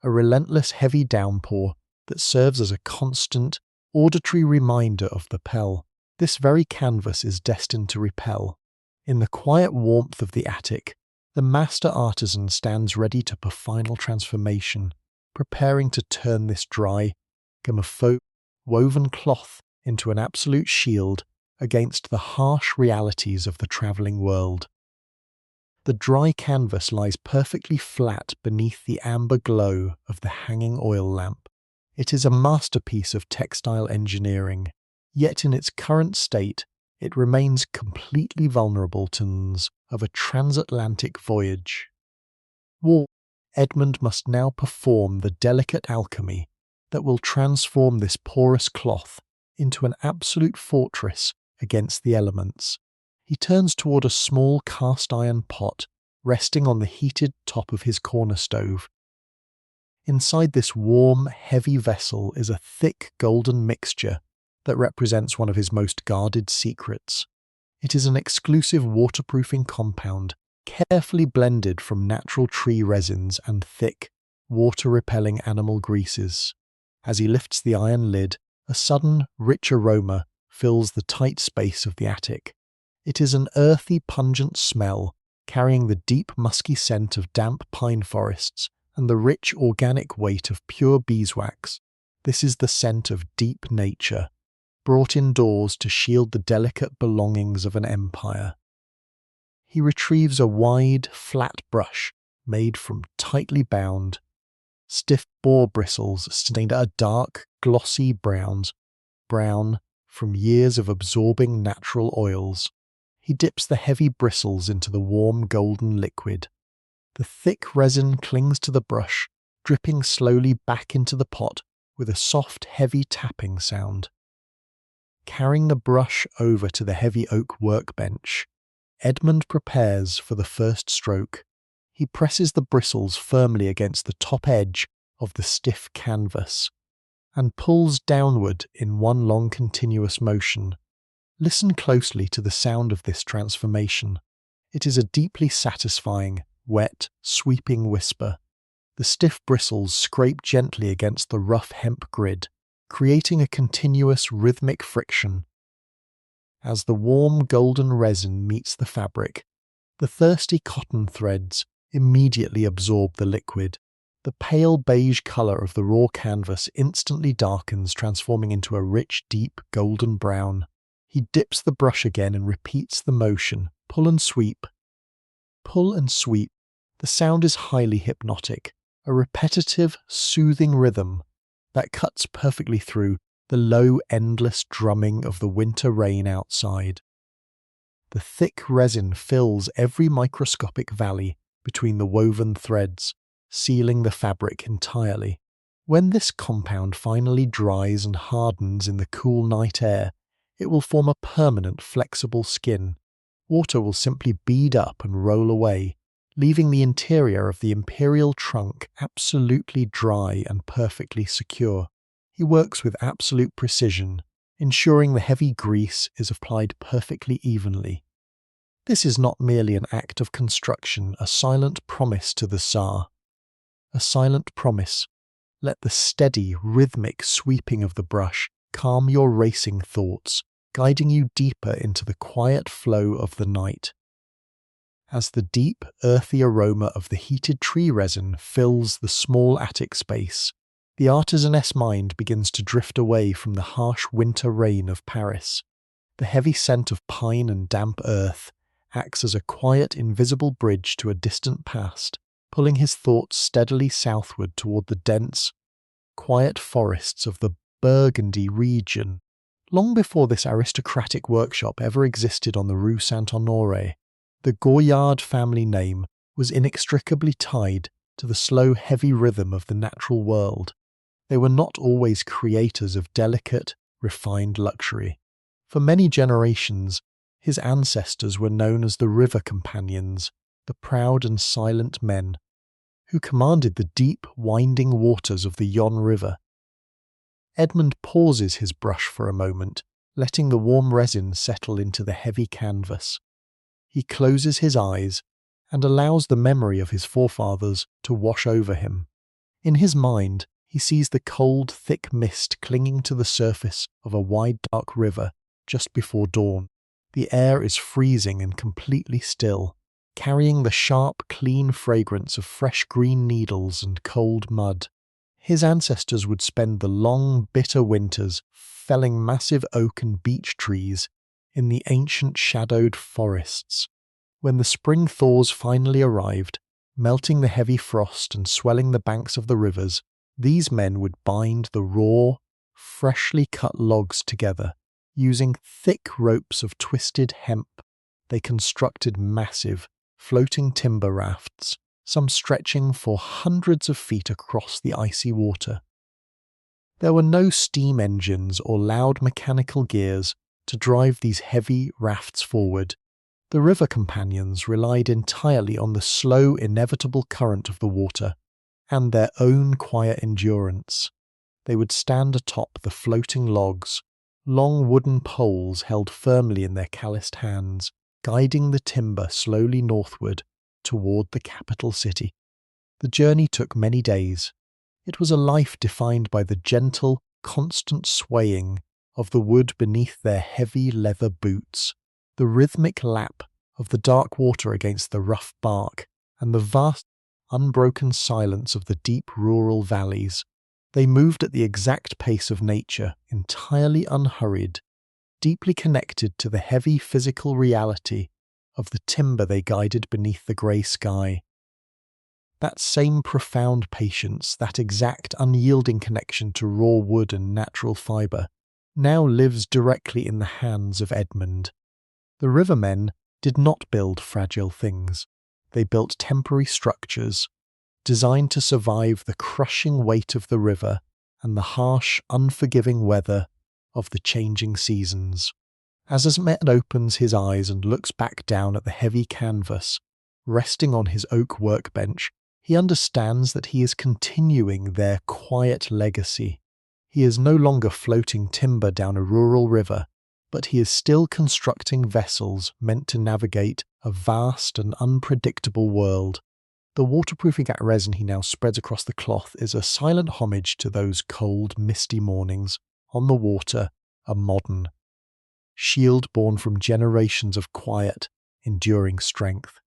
a relentless heavy downpour that serves as a constant, auditory reminder of the Pell. This very canvas is destined to repel. In the quiet warmth of the attic, the master artisan stands ready to perform final transformation, preparing to turn this dry, gamophobe, woven cloth into an absolute shield against the harsh realities of the travelling world. The dry canvas lies perfectly flat beneath the amber glow of the hanging oil lamp. It is a masterpiece of textile engineering, yet in its current state, it remains completely vulnerable to the of a transatlantic voyage. Edmund must now perform the delicate alchemy that will transform this porous cloth into an absolute fortress against the elements. He turns toward a small cast-iron pot resting on the heated top of his corner stove. Inside this warm, heavy vessel is a thick golden mixture that represents one of his most guarded secrets. It is an exclusive waterproofing compound carefully blended from natural tree resins and thick, water-repelling animal greases. As he lifts the iron lid, a sudden, rich aroma fills the tight space of the attic. It is an earthy, pungent smell, carrying the deep, musky scent of damp pine forests and the rich, organic weight of pure beeswax. This is the scent of deep nature, brought indoors to shield the delicate belongings of an empire. He retrieves a wide, flat brush made from tightly bound, stiff boar bristles stained a dark, glossy brown from years of absorbing natural oils. He dips the heavy bristles into the warm golden liquid. The thick resin clings to the brush, dripping slowly back into the pot with a soft, heavy tapping sound. Carrying the brush over to the heavy oak workbench, Edmund prepares for the first stroke. He presses the bristles firmly against the top edge of the stiff canvas and pulls downward in one long continuous motion. Listen closely to the sound of this transformation. It is a deeply satisfying, wet, sweeping whisper. The stiff bristles scrape gently against the rough hemp grid, creating a continuous rhythmic friction. As the warm golden resin meets the fabric, the thirsty cotton threads immediately absorb the liquid. The pale beige colour of the raw canvas instantly darkens, transforming into a rich, deep golden brown. He dips the brush again and repeats the motion. Pull and sweep. Pull and sweep. The sound is highly hypnotic, a repetitive, soothing rhythm that cuts perfectly through the low, endless drumming of the winter rain outside. The thick resin fills every microscopic valley between the woven threads, sealing the fabric entirely. When this compound finally dries and hardens in the cool night air, it will form a permanent, flexible skin. Water will simply bead up and roll away, leaving the interior of the imperial trunk absolutely dry and perfectly secure. He works with absolute precision, ensuring the heavy grease is applied perfectly evenly. This is not merely an act of construction, a silent promise to the Tsar. A silent promise. Let the steady, rhythmic sweeping of the brush calm your racing thoughts, guiding you deeper into the quiet flow of the night. As the deep, earthy aroma of the heated tree resin fills the small attic space, the artisan's mind begins to drift away from the harsh winter rain of Paris. The heavy scent of pine and damp earth acts as a quiet, invisible bridge to a distant past, pulling his thoughts steadily southward toward the dense, quiet forests of the Burgundy region. Long before this aristocratic workshop ever existed on the Rue Saint-Honoré, the Goyard family name was inextricably tied to the slow, heavy rhythm of the natural world. They were not always creators of delicate, refined luxury. For many generations, his ancestors were known as the River Companions, the proud and silent men, who commanded the deep, winding waters of the Yonne River. Edmund pauses his brush for a moment, letting the warm resin settle into the heavy canvas. He closes his eyes and allows the memory of his forefathers to wash over him. In his mind, he sees the cold, thick mist clinging to the surface of a wide, dark river just before dawn. The air is freezing and completely still, carrying the sharp, clean fragrance of fresh green needles and cold mud. His ancestors would spend the long, bitter winters felling massive oak and beech trees in the ancient shadowed forests. When the spring thaws finally arrived, melting the heavy frost and swelling the banks of the rivers, these men would bind the raw, freshly cut logs together. Using thick ropes of twisted hemp, they constructed massive, floating timber rafts, some stretching for hundreds of feet across the icy water. There were no steam engines or loud mechanical gears to drive these heavy rafts forward. The river companions relied entirely on the slow, inevitable current of the water and their own quiet endurance. They would stand atop the floating logs, long wooden poles held firmly in their calloused hands, guiding the timber slowly northward toward the capital city. The journey took many days. It was a life defined by the gentle, constant swaying of the wood beneath their heavy leather boots, the rhythmic lap of the dark water against the rough bark, and the vast, unbroken silence of the deep rural valleys. They moved at the exact pace of nature, entirely unhurried, deeply connected to the heavy physical reality of the timber they guided beneath the grey sky. That same profound patience, that exact unyielding connection to raw wood and natural fibre, now lives directly in the hands of Edmund. The rivermen did not build fragile things. They built temporary structures, designed to survive the crushing weight of the river and the harsh, unforgiving weather of the changing seasons. As Ahmed opens his eyes and looks back down at the heavy canvas, resting on his oak workbench, he understands that he is continuing their quiet legacy. He is no longer floating timber down a rural river, but he is still constructing vessels meant to navigate a vast and unpredictable world. The waterproofing resin he now spreads across the cloth is a silent homage to those cold, misty mornings on the water, a modern shield born from generations of quiet, enduring strength.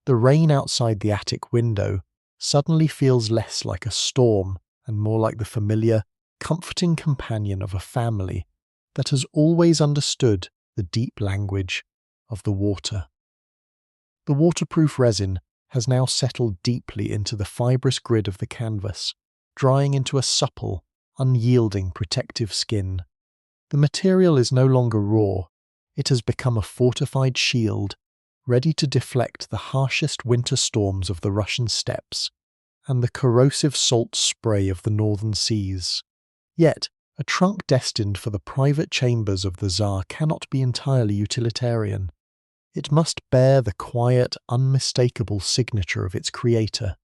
The rain outside the attic window suddenly feels less like a storm and more like the familiar, comforting companion of a family that has always understood the deep language of the water. The waterproof resin has now settled deeply into the fibrous grid of the canvas, drying into a supple, unyielding protective skin. The material is no longer raw. It has become a fortified shield, ready to deflect the harshest winter storms of the Russian steppes and the corrosive salt spray of the northern seas. Yet, a trunk destined for the private chambers of the Tsar cannot be entirely utilitarian. It must bear the quiet, unmistakable signature of its creator.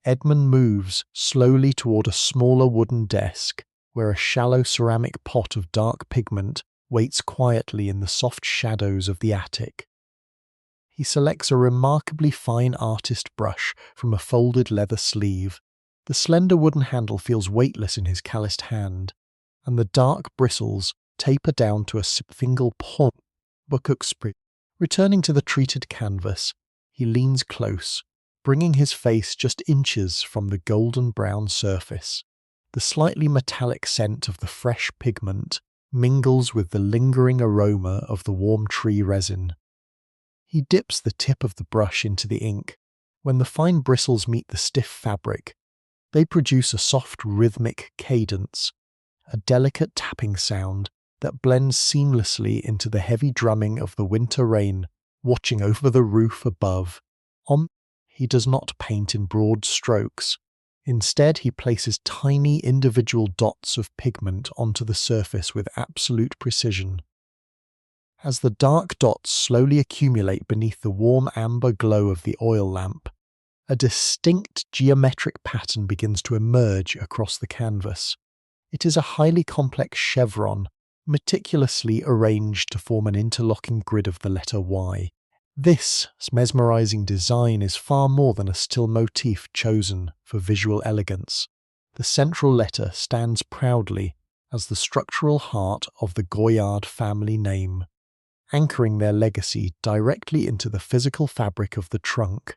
Edmund moves slowly toward a smaller wooden desk, where a shallow ceramic pot of dark pigment waits quietly in the soft shadows of the attic. He selects a remarkably fine artist brush from a folded leather sleeve. The slender wooden handle feels weightless in his calloused hand, and the dark bristles taper down to a single point. Returning to the treated canvas, he leans close, bringing his face just inches from the golden brown surface. The slightly metallic scent of the fresh pigment mingles with the lingering aroma of the warm tree resin. He dips the tip of the brush into the ink. When the fine bristles meet the stiff fabric, they produce a soft rhythmic cadence, a delicate tapping sound that blends seamlessly into the heavy drumming of the winter rain watching over the roof above. He does not paint in broad strokes. Instead, he places tiny individual dots of pigment onto the surface with absolute precision. As the dark dots slowly accumulate beneath the warm amber glow of the oil lamp, a distinct geometric pattern begins to emerge across the canvas. It is a highly complex chevron, meticulously arranged to form an interlocking grid of the letter Y. This mesmerizing design is far more than a still motif chosen for visual elegance. The central letter stands proudly as the structural heart of the Goyard family name, anchoring their legacy directly into the physical fabric of the trunk.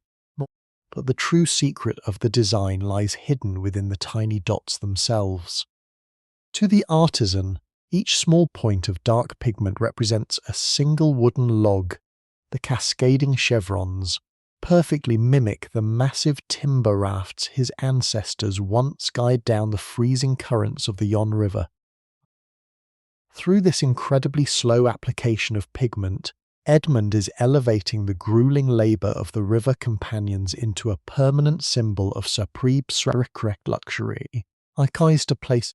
But the true secret of the design lies hidden within the tiny dots themselves. To the artisan, each small point of dark pigment represents a single wooden log. The cascading chevrons perfectly mimic the massive timber rafts his ancestors once guided down the freezing currents of the Yon River. Through this incredibly slow application of pigment, Edmund is elevating the grueling labour of the river companions into a permanent symbol of supreme luxury. Icons to place.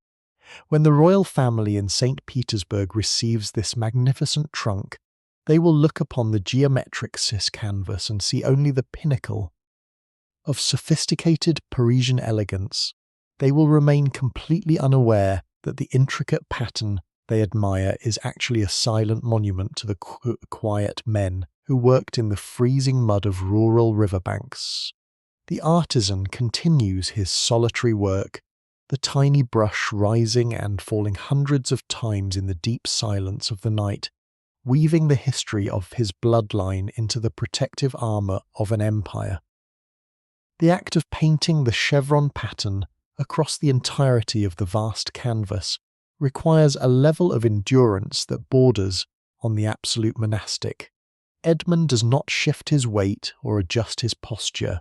When the royal family in St. Petersburg receives this magnificent trunk, they will look upon the geometric cis canvas and see only the pinnacle of sophisticated Parisian elegance. They will remain completely unaware that the intricate pattern they admire is actually a silent monument to the quiet men who worked in the freezing mud of rural riverbanks. The artisan continues his solitary work, the tiny brush rising and falling hundreds of times in the deep silence of the night, weaving the history of his bloodline into the protective armour of an empire. The act of painting the chevron pattern across the entirety of the vast canvas requires a level of endurance that borders on the absolute monastic. Edmund does not shift his weight or adjust his posture.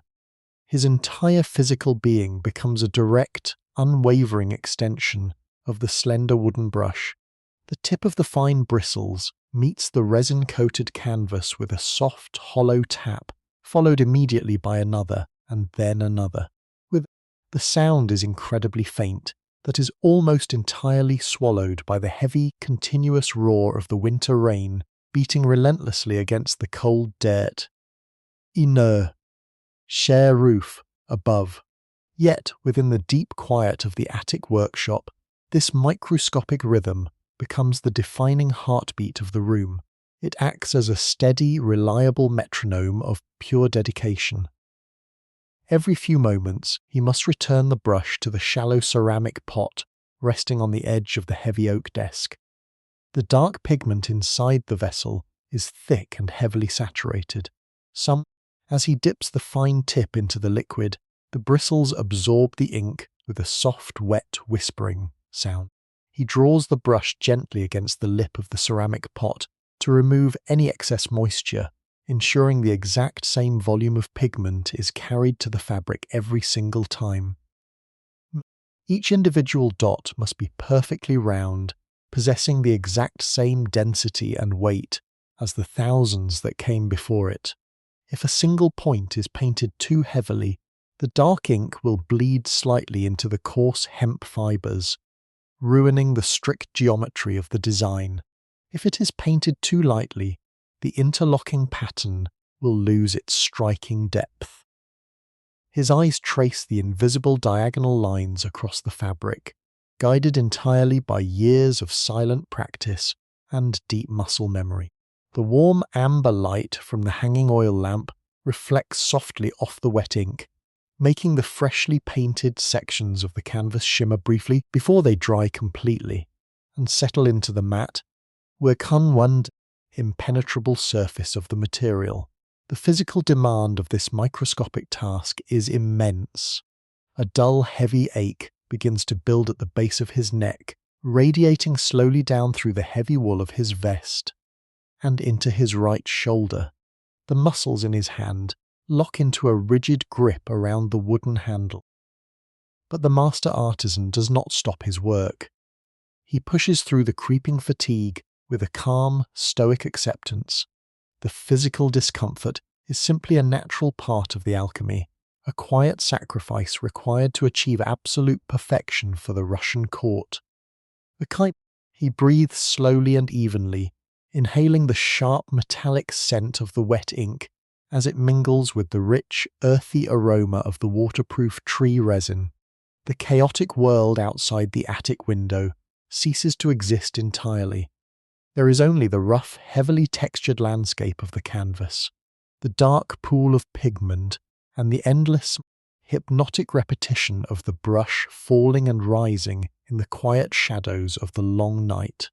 His entire physical being becomes a direct, unwavering extension of the slender wooden brush. The tip of the fine bristles meets the resin-coated canvas with a soft, hollow tap, followed immediately by another, and then another. The sound is incredibly faint, that is almost entirely swallowed by the heavy, continuous roar of the winter rain beating relentlessly against the cold dirt. Inert, bare roof above. Yet, within the deep quiet of the attic workshop, this microscopic rhythm becomes the defining heartbeat of the room. It acts as a steady, reliable metronome of pure dedication. Every few moments, he must return the brush to the shallow ceramic pot resting on the edge of the heavy oak desk. The dark pigment inside the vessel is thick and heavily saturated. As he dips the fine tip into the liquid, the bristles absorb the ink with a soft, wet, whispering sound. He draws the brush gently against the lip of the ceramic pot to remove any excess moisture, ensuring the exact same volume of pigment is carried to the fabric every single time. Each individual dot must be perfectly round, possessing the exact same density and weight as the thousands that came before it. If a single point is painted too heavily, the dark ink will bleed slightly into the coarse hemp fibres, ruining the strict geometry of the design. If it is painted too lightly, the interlocking pattern will lose its striking depth. His eyes trace the invisible diagonal lines across the fabric, guided entirely by years of silent practice and deep muscle memory. The warm amber light from the hanging oil lamp reflects softly off the wet ink, making the freshly painted sections of the canvas shimmer briefly before they dry completely and settle into the matte, wakhan-wand, impenetrable surface of the material. The physical demand of this microscopic task is immense. A dull, heavy ache begins to build at the base of his neck, radiating slowly down through the heavy wool of his vest and into his right shoulder. The muscles in his hand lock into a rigid grip around the wooden handle. But the master artisan does not stop his work. He pushes through the creeping fatigue with a calm, stoic acceptance. The physical discomfort is simply a natural part of the alchemy, a quiet sacrifice required to achieve absolute perfection for the Russian court. He breathes slowly and evenly, inhaling the sharp metallic scent of the wet ink as it mingles with the rich, earthy aroma of the waterproof tree resin. The chaotic world outside the attic window ceases to exist entirely. There is only the rough, heavily textured landscape of the canvas, the dark pool of pigment, and the endless, hypnotic repetition of the brush falling and rising in the quiet shadows of the long night.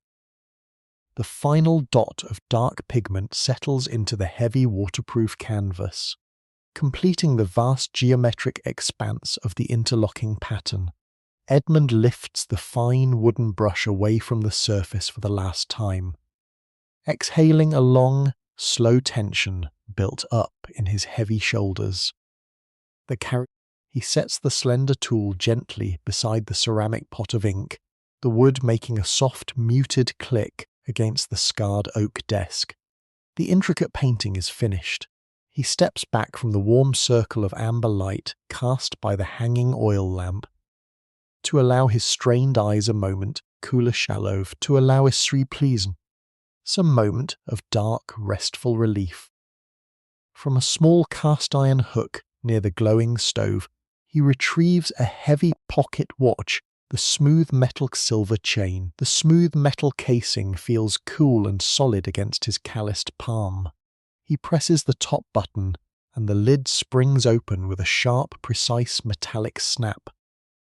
The final dot of dark pigment settles into the heavy waterproof canvas, completing the vast geometric expanse of the interlocking pattern. Edmund lifts the fine wooden brush away from the surface for the last time, exhaling a long, slow tension built up in his heavy shoulders. He sets the slender tool gently beside the ceramic pot of ink, the wood making a soft, muted click against the scarred oak desk. The intricate painting is finished. He steps back from the warm circle of amber light cast by the hanging oil lamp to allow his strained eyes a moment, cooler shallow, to allow his repleasen, some moment of dark, restful relief. From a small cast-iron hook near the glowing stove, he retrieves a heavy pocket watch, the smooth metal silver chain. The smooth metal casing feels cool and solid against his calloused palm. He presses the top button, and the lid springs open with a sharp, precise metallic snap.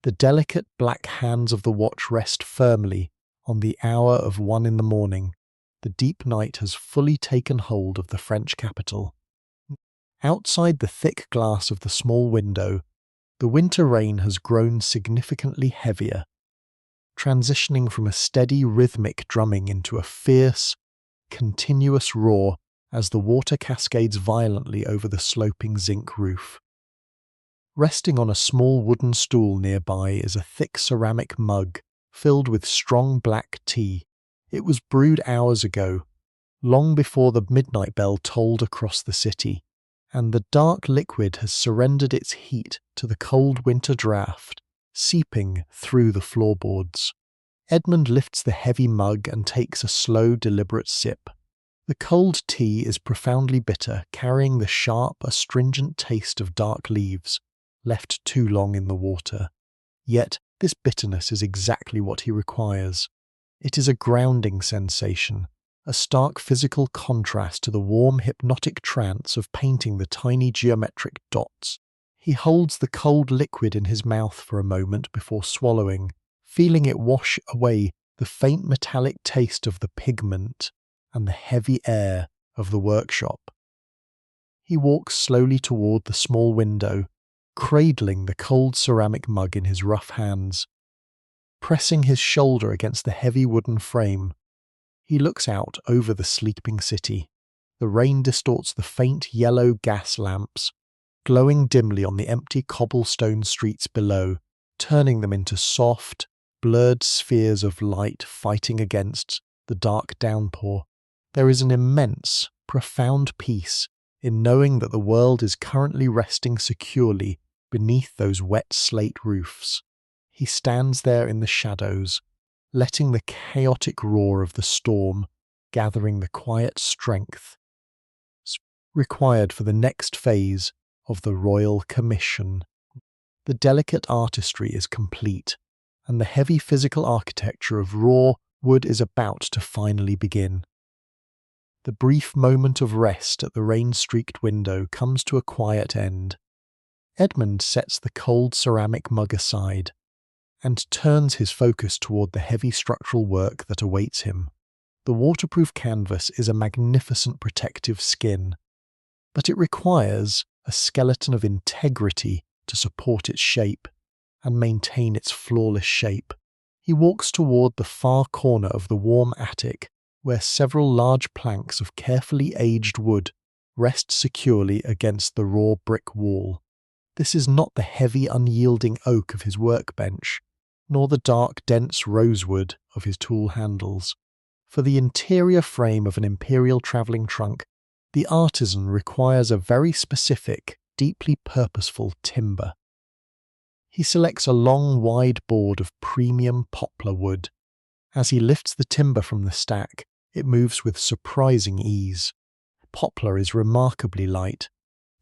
The delicate black hands of the watch rest firmly on the hour of 1 in the morning. The deep night has fully taken hold of the French capital. Outside the thick glass of the small window, the winter rain has grown significantly heavier, transitioning from a steady rhythmic drumming into a fierce, continuous roar as the water cascades violently over the sloping zinc roof. Resting on a small wooden stool nearby is a thick ceramic mug filled with strong black tea. It was brewed hours ago, long before the midnight bell tolled across the city, and the dark liquid has surrendered its heat to the cold winter draught, seeping through the floorboards. Edmund lifts the heavy mug and takes a slow, deliberate sip. The cold tea is profoundly bitter, carrying the sharp, astringent taste of dark leaves, left too long in the water. Yet this bitterness is exactly what he requires. It is a grounding sensation, a stark physical contrast to the warm hypnotic trance of painting the tiny geometric dots. He holds the cold liquid in his mouth for a moment before swallowing, feeling it wash away the faint metallic taste of the pigment and the heavy air of the workshop. He walks slowly toward the small window, cradling the cold ceramic mug in his rough hands. Pressing his shoulder against the heavy wooden frame, he looks out over the sleeping city. The rain distorts the faint yellow gas lamps, glowing dimly on the empty cobblestone streets below, turning them into soft, blurred spheres of light fighting against the dark downpour. There is an immense, profound peace in knowing that the world is currently resting securely beneath those wet slate roofs. He stands there in the shadows, letting the chaotic roar of the storm gathering the quiet strength required for the next phase of the Royal Commission. The delicate artistry is complete, and the heavy physical architecture of raw wood is about to finally begin. The brief moment of rest at the rain-streaked window comes to a quiet end. Edmund sets the cold ceramic mug aside and turns his focus toward the heavy structural work that awaits him. The waterproof canvas is a magnificent protective skin, but it requires a skeleton of integrity to support its shape and maintain its flawless shape. He walks toward the far corner of the warm attic, where several large planks of carefully aged wood rest securely against the raw brick wall. This is not the heavy, unyielding oak of his workbench, nor the dark, dense rosewood of his tool handles. For the interior frame of an imperial travelling trunk, the artisan requires a very specific, deeply purposeful timber. He selects a long, wide board of premium poplar wood. As he lifts the timber from the stack, it moves with surprising ease. Poplar is remarkably light,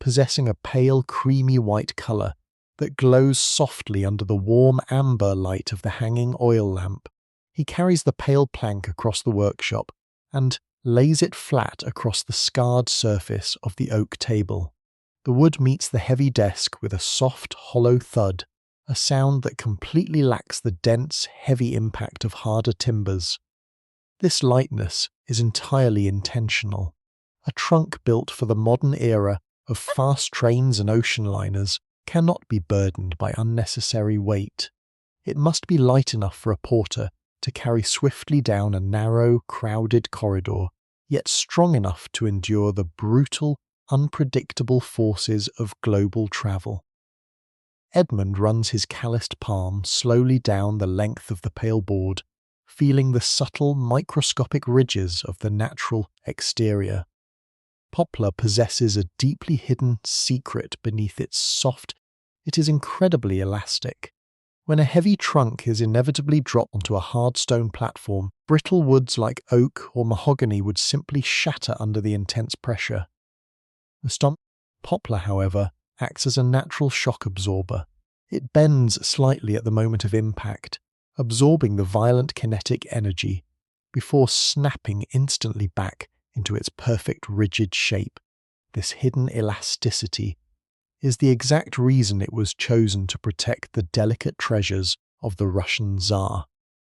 possessing a pale, creamy white colour that glows softly under the warm amber light of the hanging oil lamp. He carries the pale plank across the workshop and lays it flat across the scarred surface of the oak table. The wood meets the heavy desk with a soft, hollow thud, a sound that completely lacks the dense, heavy impact of harder timbers. This lightness is entirely intentional. A trunk built for the modern era of fast trains and ocean liners cannot be burdened by unnecessary weight. It must be light enough for a porter to carry swiftly down a narrow, crowded corridor, yet strong enough to endure the brutal, unpredictable forces of global travel. Edmund runs his calloused palm slowly down the length of the pale board, feeling the subtle, microscopic ridges of the natural exterior. Poplar possesses a deeply hidden secret beneath its soft. It is incredibly elastic. When a heavy trunk is inevitably dropped onto a hard stone platform, brittle woods like oak or mahogany would simply shatter under the intense pressure. The poplar, however, acts as a natural shock absorber. It bends slightly at the moment of impact, absorbing the violent kinetic energy, before snapping instantly back into its perfect rigid shape. This hidden elasticity is the exact reason it was chosen to protect the delicate treasures of the Russian Tsar.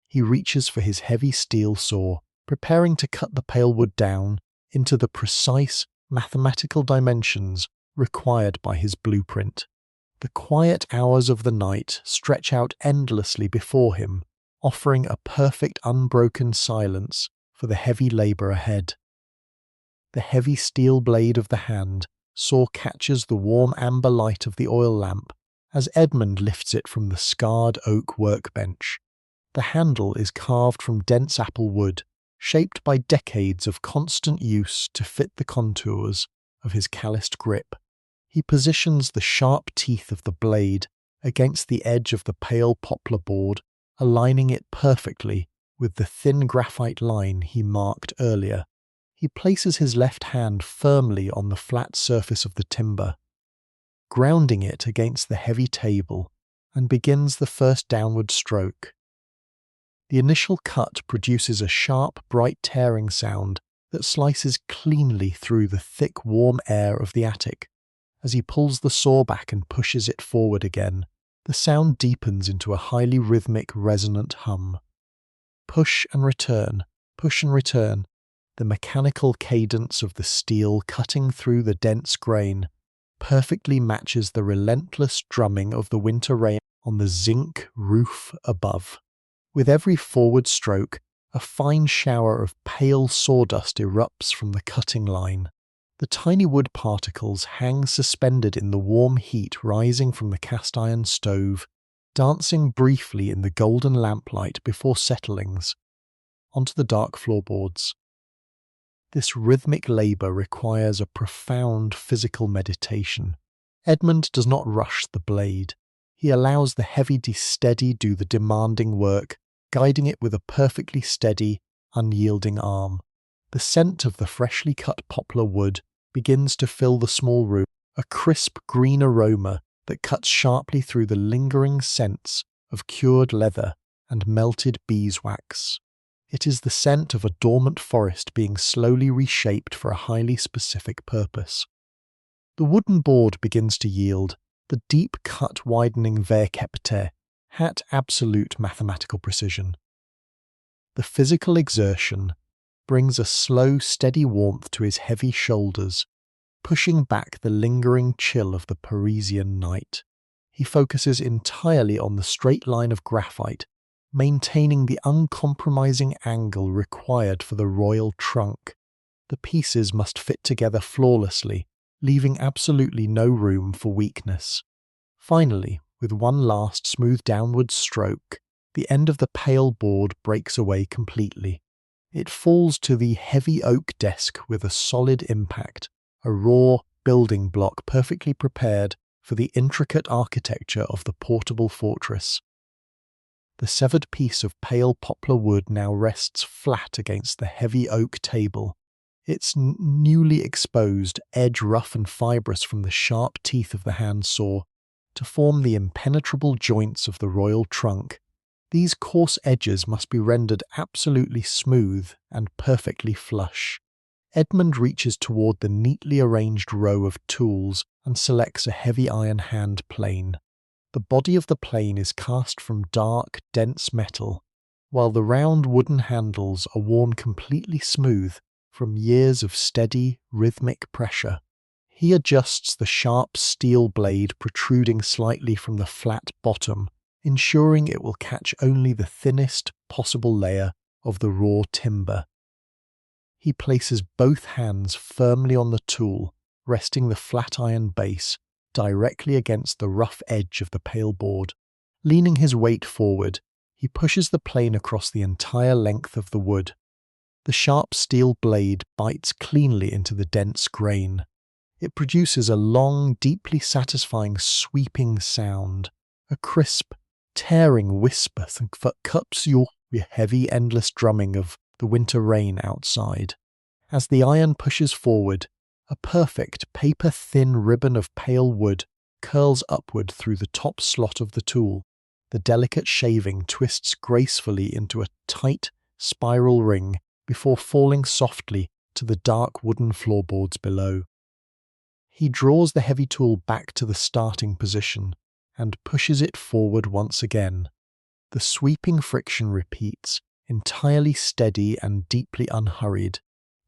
He reaches for his heavy steel saw, preparing to cut the pale wood down into the precise mathematical dimensions required by his blueprint. The quiet hours of the night stretch out endlessly before him, offering a perfect unbroken silence for the heavy labour ahead. The heavy steel blade of the hand saw catches the warm amber light of the oil lamp as Edmund lifts it from the scarred oak workbench. The handle is carved from dense apple wood, shaped by decades of constant use to fit the contours of his calloused grip. He positions the sharp teeth of the blade against the edge of the pale poplar board, aligning it perfectly with the thin graphite line he marked earlier. He places his left hand firmly on the flat surface of the timber, grounding it against the heavy table, and begins the first downward stroke. The initial cut produces a sharp, bright tearing sound that slices cleanly through the thick, warm air of the attic. As he pulls the saw back and pushes it forward again, the sound deepens into a highly rhythmic, resonant hum. Push and return, the mechanical cadence of the steel cutting through the dense grain perfectly matches the relentless drumming of the winter rain on the zinc roof above. With every forward stroke, a fine shower of pale sawdust erupts from the cutting line. The tiny wood particles hang suspended in the warm heat rising from the cast iron stove, dancing briefly in the golden lamplight before settling onto the dark floorboards. This rhythmic labour requires a profound physical meditation. Edmund does not rush the blade. He allows the heavy steady do the demanding work, guiding it with a perfectly steady, unyielding arm. The scent of the freshly cut poplar wood begins to fill the small room, a crisp green aroma that cuts sharply through the lingering scents of cured leather and melted beeswax. It is the scent of a dormant forest being slowly reshaped for a highly specific purpose. The wooden board begins to yield, the deep-cut widening verkepte, at absolute mathematical precision. The physical exertion brings a slow, steady warmth to his heavy shoulders, pushing back the lingering chill of the Parisian night. He focuses entirely on the straight line of graphite, maintaining the uncompromising angle required for the royal trunk. The pieces must fit together flawlessly, leaving absolutely no room for weakness. Finally, with one last smooth downward stroke, the end of the pale board breaks away completely. It falls to the heavy oak desk with a solid impact, a raw building block perfectly prepared for the intricate architecture of the portable fortress. The severed piece of pale poplar wood now rests flat against the heavy oak table, its newly exposed edge rough and fibrous from the sharp teeth of the hand saw to form the impenetrable joints of the royal trunk. These coarse edges must be rendered absolutely smooth and perfectly flush. Edmund reaches toward the neatly arranged row of tools and selects a heavy iron hand plane. The body of the plane is cast from dark, dense metal, while the round wooden handles are worn completely smooth from years of steady, rhythmic pressure. He adjusts the sharp steel blade protruding slightly from the flat bottom, ensuring it will catch only the thinnest possible layer of the raw timber. He places both hands firmly on the tool, resting the flat iron base directly against the rough edge of the pale board. Leaning his weight forward, he pushes the plane across the entire length of the wood. The sharp steel blade bites cleanly into the dense grain. It produces a long, deeply satisfying sweeping sound, a crisp, tearing whisper that cuts your heavy, endless drumming of the winter rain outside. As the iron pushes forward, a perfect, paper-thin ribbon of pale wood curls upward through the top slot of the tool. The delicate shaving twists gracefully into a tight, spiral ring before falling softly to the dark wooden floorboards below. He draws the heavy tool back to the starting position and pushes it forward once again. The sweeping friction repeats, entirely steady and deeply unhurried.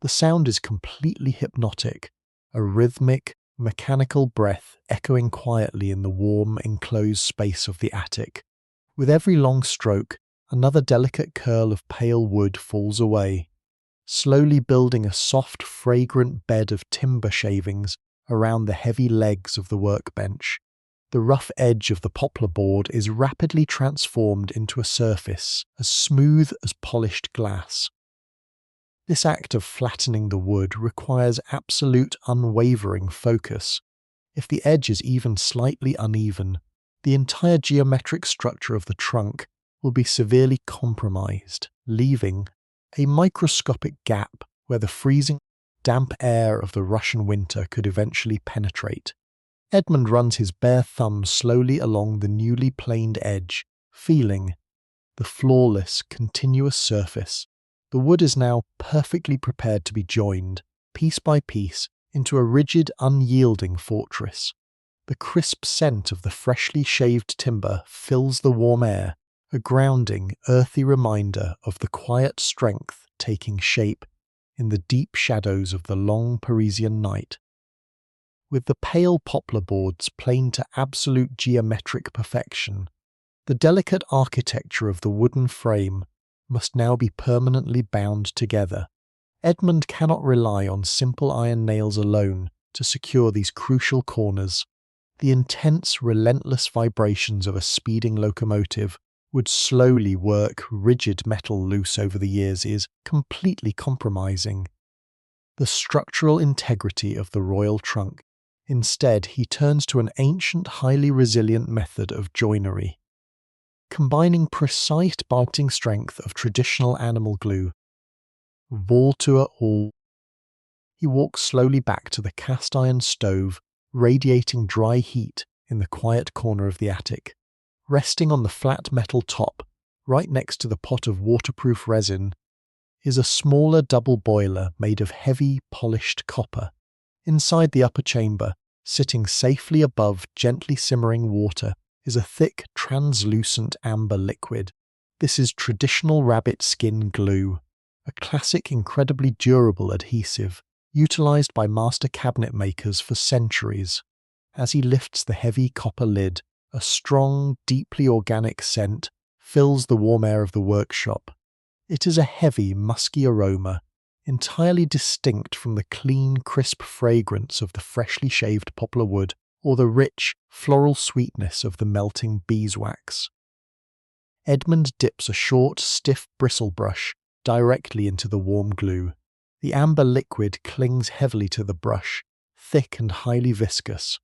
The sound is completely hypnotic, a rhythmic, mechanical breath echoing quietly in the warm, enclosed space of the attic. With every long stroke, another delicate curl of pale wood falls away, slowly building a soft, fragrant bed of timber shavings around the heavy legs of the workbench. The rough edge of the poplar board is rapidly transformed into a surface as smooth as polished glass. This act of flattening the wood requires absolute unwavering focus. If the edge is even slightly uneven, the entire geometric structure of the trunk will be severely compromised, leaving a microscopic gap where the freezing, damp air of the Russian winter could eventually penetrate. Edmund runs his bare thumb slowly along the newly planed edge, feeling the flawless, continuous surface. The wood is now perfectly prepared to be joined, piece by piece, into a rigid, unyielding fortress. The crisp scent of the freshly shaved timber fills the warm air, a grounding, earthy reminder of the quiet strength taking shape in the deep shadows of the long Parisian night. With the pale poplar boards planed to absolute geometric perfection, the delicate architecture of the wooden frame must now be permanently bound together. Edmund cannot rely on simple iron nails alone to secure these crucial corners. The intense, relentless vibrations of a speeding locomotive would slowly work rigid metal loose over the years is completely compromising the structural integrity of the royal trunk. Instead, he turns to an ancient, highly resilient method of joinery, combining precise binding strength of traditional animal glue. Voltur all. He walks slowly back to the cast iron stove, radiating dry heat in the quiet corner of the attic. Resting on the flat metal top, right next to the pot of waterproof resin, is a smaller double boiler made of heavy, polished copper. Inside the upper chamber, sitting safely above gently simmering water, is a thick, translucent amber liquid. This is traditional rabbit skin glue, a classic, incredibly durable adhesive, utilized by master cabinet makers for centuries. As he lifts the heavy copper lid, a strong, deeply organic scent fills the warm air of the workshop. It is a heavy, musky aroma, entirely distinct from the clean, crisp fragrance of the freshly shaved poplar wood or the rich, floral sweetness of the melting beeswax. Edmund dips a short, stiff bristle brush directly into the warm glue. The amber liquid clings heavily to the brush, thick and highly viscous.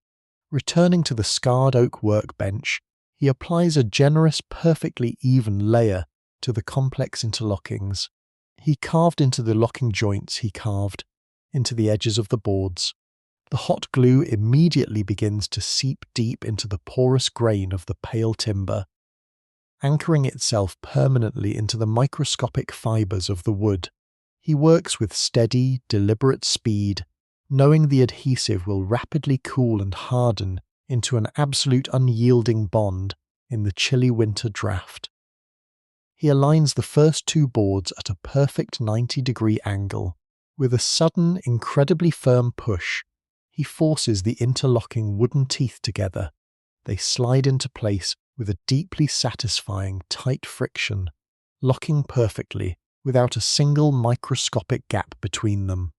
Returning to the scarred oak workbench, he applies a generous, perfectly even layer to the complex interlockings. He carved into the locking joints he carved into the edges of the boards. The hot glue immediately begins to seep deep into the porous grain of the pale timber, anchoring itself permanently into the microscopic fibers of the wood. He works with steady, deliberate speed, knowing the adhesive will rapidly cool and harden into an absolute unyielding bond in the chilly winter draft. He aligns the first two boards at a perfect 90-degree angle. With a sudden, incredibly firm push, he forces the interlocking wooden teeth together. They slide into place with a deeply satisfying, tight friction, locking perfectly without a single microscopic gap between them.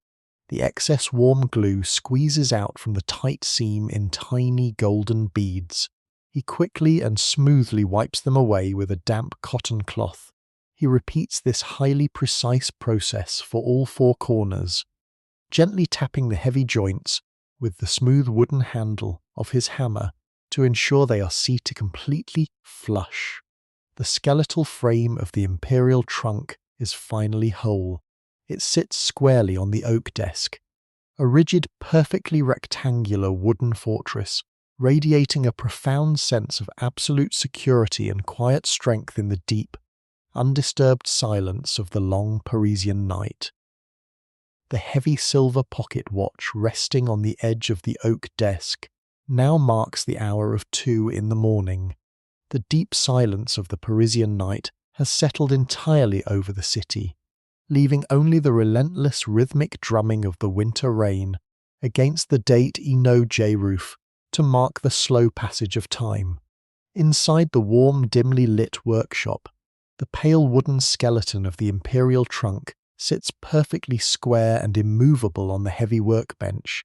The excess warm glue squeezes out from the tight seam in tiny golden beads. He quickly and smoothly wipes them away with a damp cotton cloth. He repeats this highly precise process for all four corners, gently tapping the heavy joints with the smooth wooden handle of his hammer to ensure they are seated completely flush. The skeletal frame of the imperial trunk is finally whole. It sits squarely on the oak desk, a rigid, perfectly rectangular wooden fortress, radiating a profound sense of absolute security and quiet strength in the deep, undisturbed silence of the long Parisian night. The heavy silver pocket watch resting on the edge of the oak desk now marks the hour of 2 in the morning. The deep silence of the Parisian night has settled entirely over the city, leaving only the relentless rhythmic drumming of the winter rain against the Date J roof to mark the slow passage of time. Inside the warm, dimly lit workshop, the pale wooden skeleton of the imperial trunk sits perfectly square and immovable on the heavy workbench.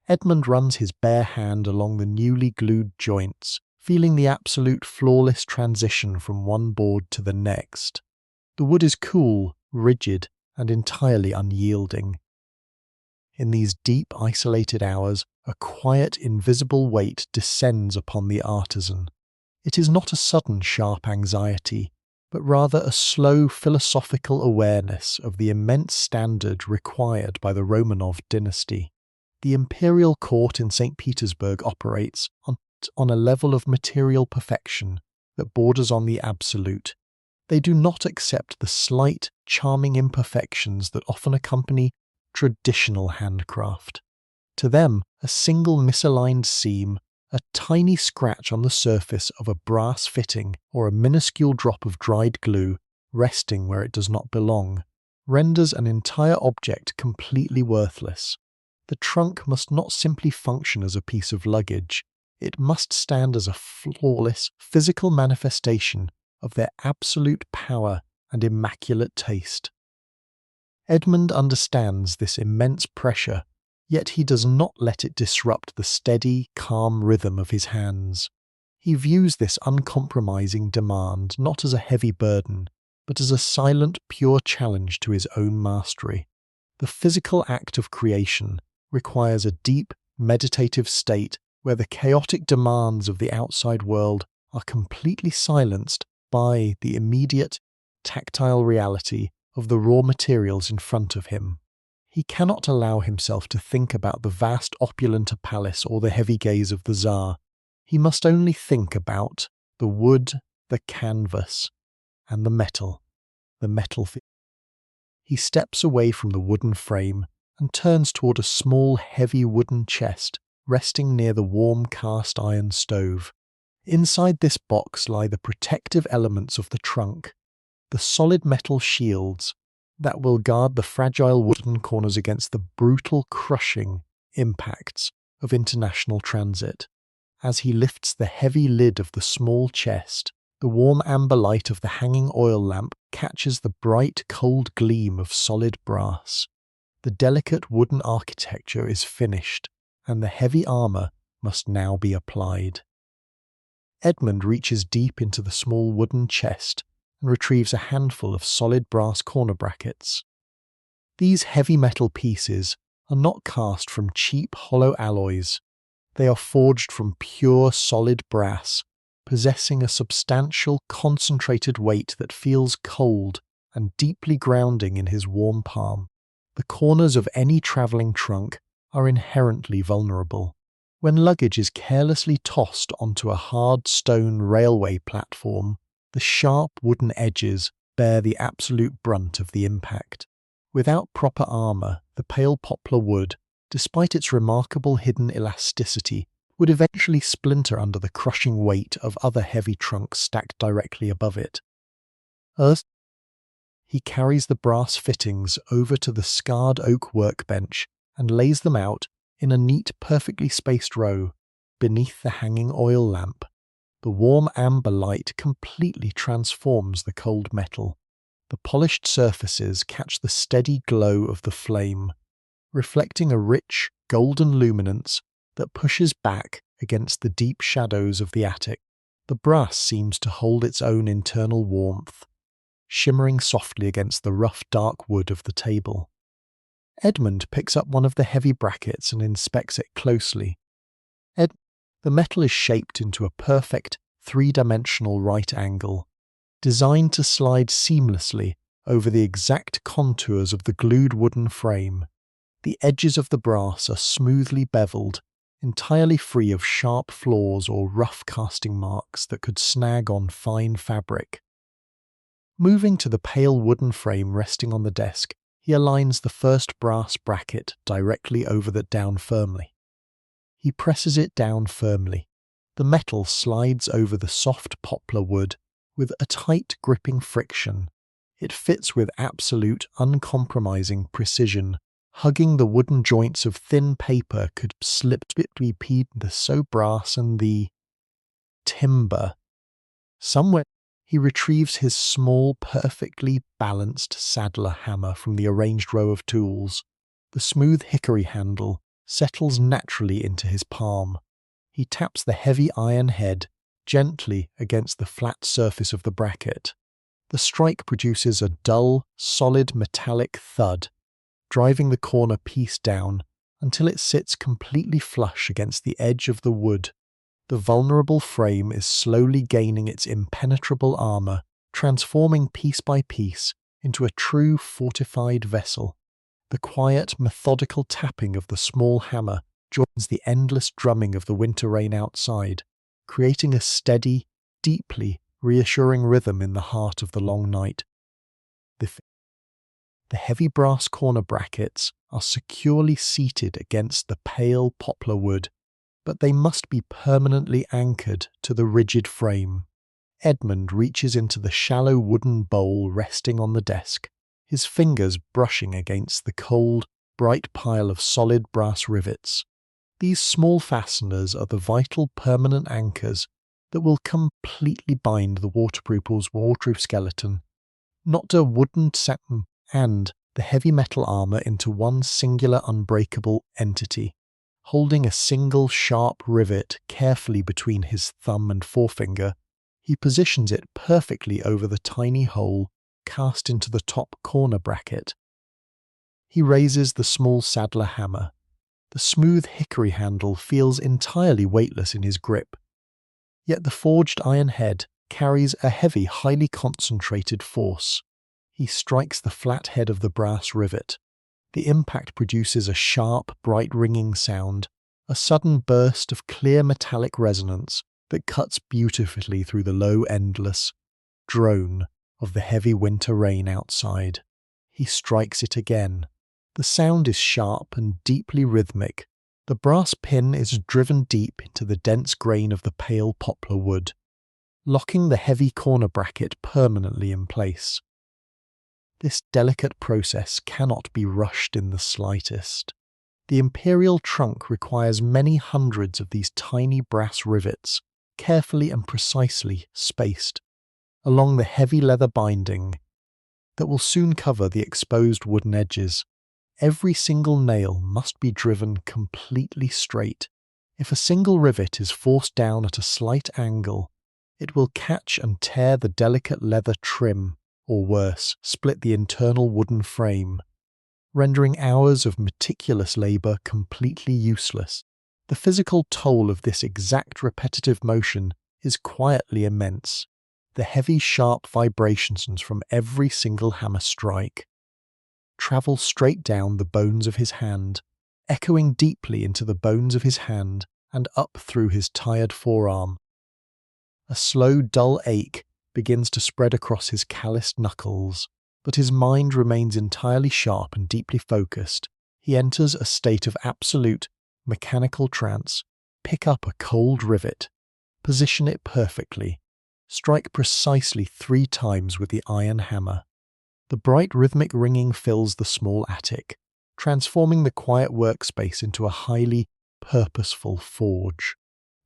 Edmund runs his bare hand along the newly glued joints, feeling the absolute flawless transition from one board to the next. The wood is cool, rigid, and entirely unyielding. In these deep, isolated hours, a quiet, invisible weight descends upon the artisan. It is not a sudden, sharp anxiety, but rather a slow philosophical awareness of the immense standard required by the Romanov dynasty. The imperial court in St. Petersburg operates on a level of material perfection that borders on the absolute. They do not accept the slight, charming imperfections that often accompany traditional handcraft. To them, a single misaligned seam, a tiny scratch on the surface of a brass fitting, or a minuscule drop of dried glue resting where it does not belong, renders an entire object completely worthless. The trunk must not simply function as a piece of luggage, it must stand as a flawless, physical manifestation of their absolute power and immaculate taste. Edmund understands this immense pressure, yet he does not let it disrupt the steady, calm rhythm of his hands. He views this uncompromising demand not as a heavy burden, but as a silent, pure challenge to his own mastery. The physical act of creation requires a deep, meditative state where the chaotic demands of the outside world are completely silenced by the immediate, tactile reality of the raw materials in front of him. He cannot allow himself to think about the vast opulent palace or the heavy gaze of the Tsar. He must only think about the wood, the canvas, and the metal. He steps away from the wooden frame and turns toward a small, heavy wooden chest resting near the warm cast iron stove. Inside this box lie the protective elements of the trunk, the solid metal shields that will guard the fragile wooden corners against the brutal, crushing impacts of international transit. As he lifts the heavy lid of the small chest, the warm amber light of the hanging oil lamp catches the bright, cold gleam of solid brass. The delicate wooden architecture is finished, and the heavy armour must now be applied. Edmund reaches deep into the small wooden chest and retrieves a handful of solid brass corner brackets. These heavy metal pieces are not cast from cheap hollow alloys. They are forged from pure solid brass, possessing a substantial concentrated weight that feels cold and deeply grounding in his warm palm. The corners of any travelling trunk are inherently vulnerable. When luggage is carelessly tossed onto a hard stone railway platform, the sharp wooden edges bear the absolute brunt of the impact. Without proper armour, the pale poplar wood, despite its remarkable hidden elasticity, would eventually splinter under the crushing weight of other heavy trunks stacked directly above it. He carries the brass fittings over to the scarred oak workbench and lays them out in a neat, perfectly spaced row beneath the hanging oil lamp. The warm amber light completely transforms the cold metal. The polished surfaces catch the steady glow of the flame, reflecting a rich, golden luminance that pushes back against the deep shadows of the attic. The brass seems to hold its own internal warmth, shimmering softly against the rough, dark wood of the table. Edmund picks up one of the heavy brackets and inspects it closely. The metal is shaped into a perfect, three-dimensional right angle, designed to slide seamlessly over the exact contours of the glued wooden frame. The edges of the brass are smoothly beveled, entirely free of sharp flaws or rough casting marks that could snag on fine fabric. Moving to the pale wooden frame resting on the desk, He aligns the first brass bracket directly over the down firmly. He presses it down firmly. The metal slides over the soft poplar wood with a tight gripping friction. It fits with absolute, uncompromising precision, hugging the wooden joints of thin paper could slip between the so brass and the timber. Somewhere he retrieves his small, perfectly balanced saddler hammer from the arranged row of tools. The smooth hickory handle settles naturally into his palm. He taps the heavy iron head gently against the flat surface of the bracket. The strike produces a dull, solid metallic thud, driving the corner piece down until it sits completely flush against the edge of the wood. The vulnerable frame is slowly gaining its impenetrable armour, transforming piece by piece into a true fortified vessel. The quiet, methodical tapping of the small hammer joins the endless drumming of the winter rain outside, creating a steady, deeply reassuring rhythm in the heart of the long night. The heavy brass corner brackets are securely seated against the pale poplar wood, but they must be permanently anchored to the rigid frame. Edmund reaches into the shallow wooden bowl resting on the desk, his fingers brushing against the cold, bright pile of solid brass rivets. These small fasteners are the vital permanent anchors that will completely bind the waterproof skeleton, not a wooden satin and the heavy metal armour into one singular unbreakable entity. Holding a single sharp rivet carefully between his thumb and forefinger, he positions it perfectly over the tiny hole cast into the top corner bracket. He raises the small saddler hammer. The smooth hickory handle feels entirely weightless in his grip, yet the forged iron head carries a heavy, highly concentrated force. He strikes the flat head of the brass rivet. The impact produces a sharp, bright ringing sound, a sudden burst of clear metallic resonance that cuts beautifully through the low, endless drone of the heavy winter rain outside. He strikes it again. The sound is sharp and deeply rhythmic. The brass pin is driven deep into the dense grain of the pale poplar wood, locking the heavy corner bracket permanently in place. This delicate process cannot be rushed in the slightest. The imperial trunk requires many hundreds of these tiny brass rivets, carefully and precisely spaced, along the heavy leather binding that will soon cover the exposed wooden edges. Every single nail must be driven completely straight. If a single rivet is forced down at a slight angle, it will catch and tear the delicate leather trim, or worse, split the internal wooden frame, rendering hours of meticulous labour completely useless. The physical toll of this exact repetitive motion is quietly immense. The heavy, sharp vibrations from every single hammer strike travel straight down the bones of his hand, echoing deeply into the bones of his hand and up through his tired forearm. A slow, dull ache begins to spread across his calloused knuckles, but his mind remains entirely sharp and deeply focused. He enters a state of absolute, mechanical trance. Pick up a cold rivet, position it perfectly, strike precisely 3 times with the iron hammer. The bright rhythmic ringing fills the small attic, transforming the quiet workspace into a highly purposeful forge.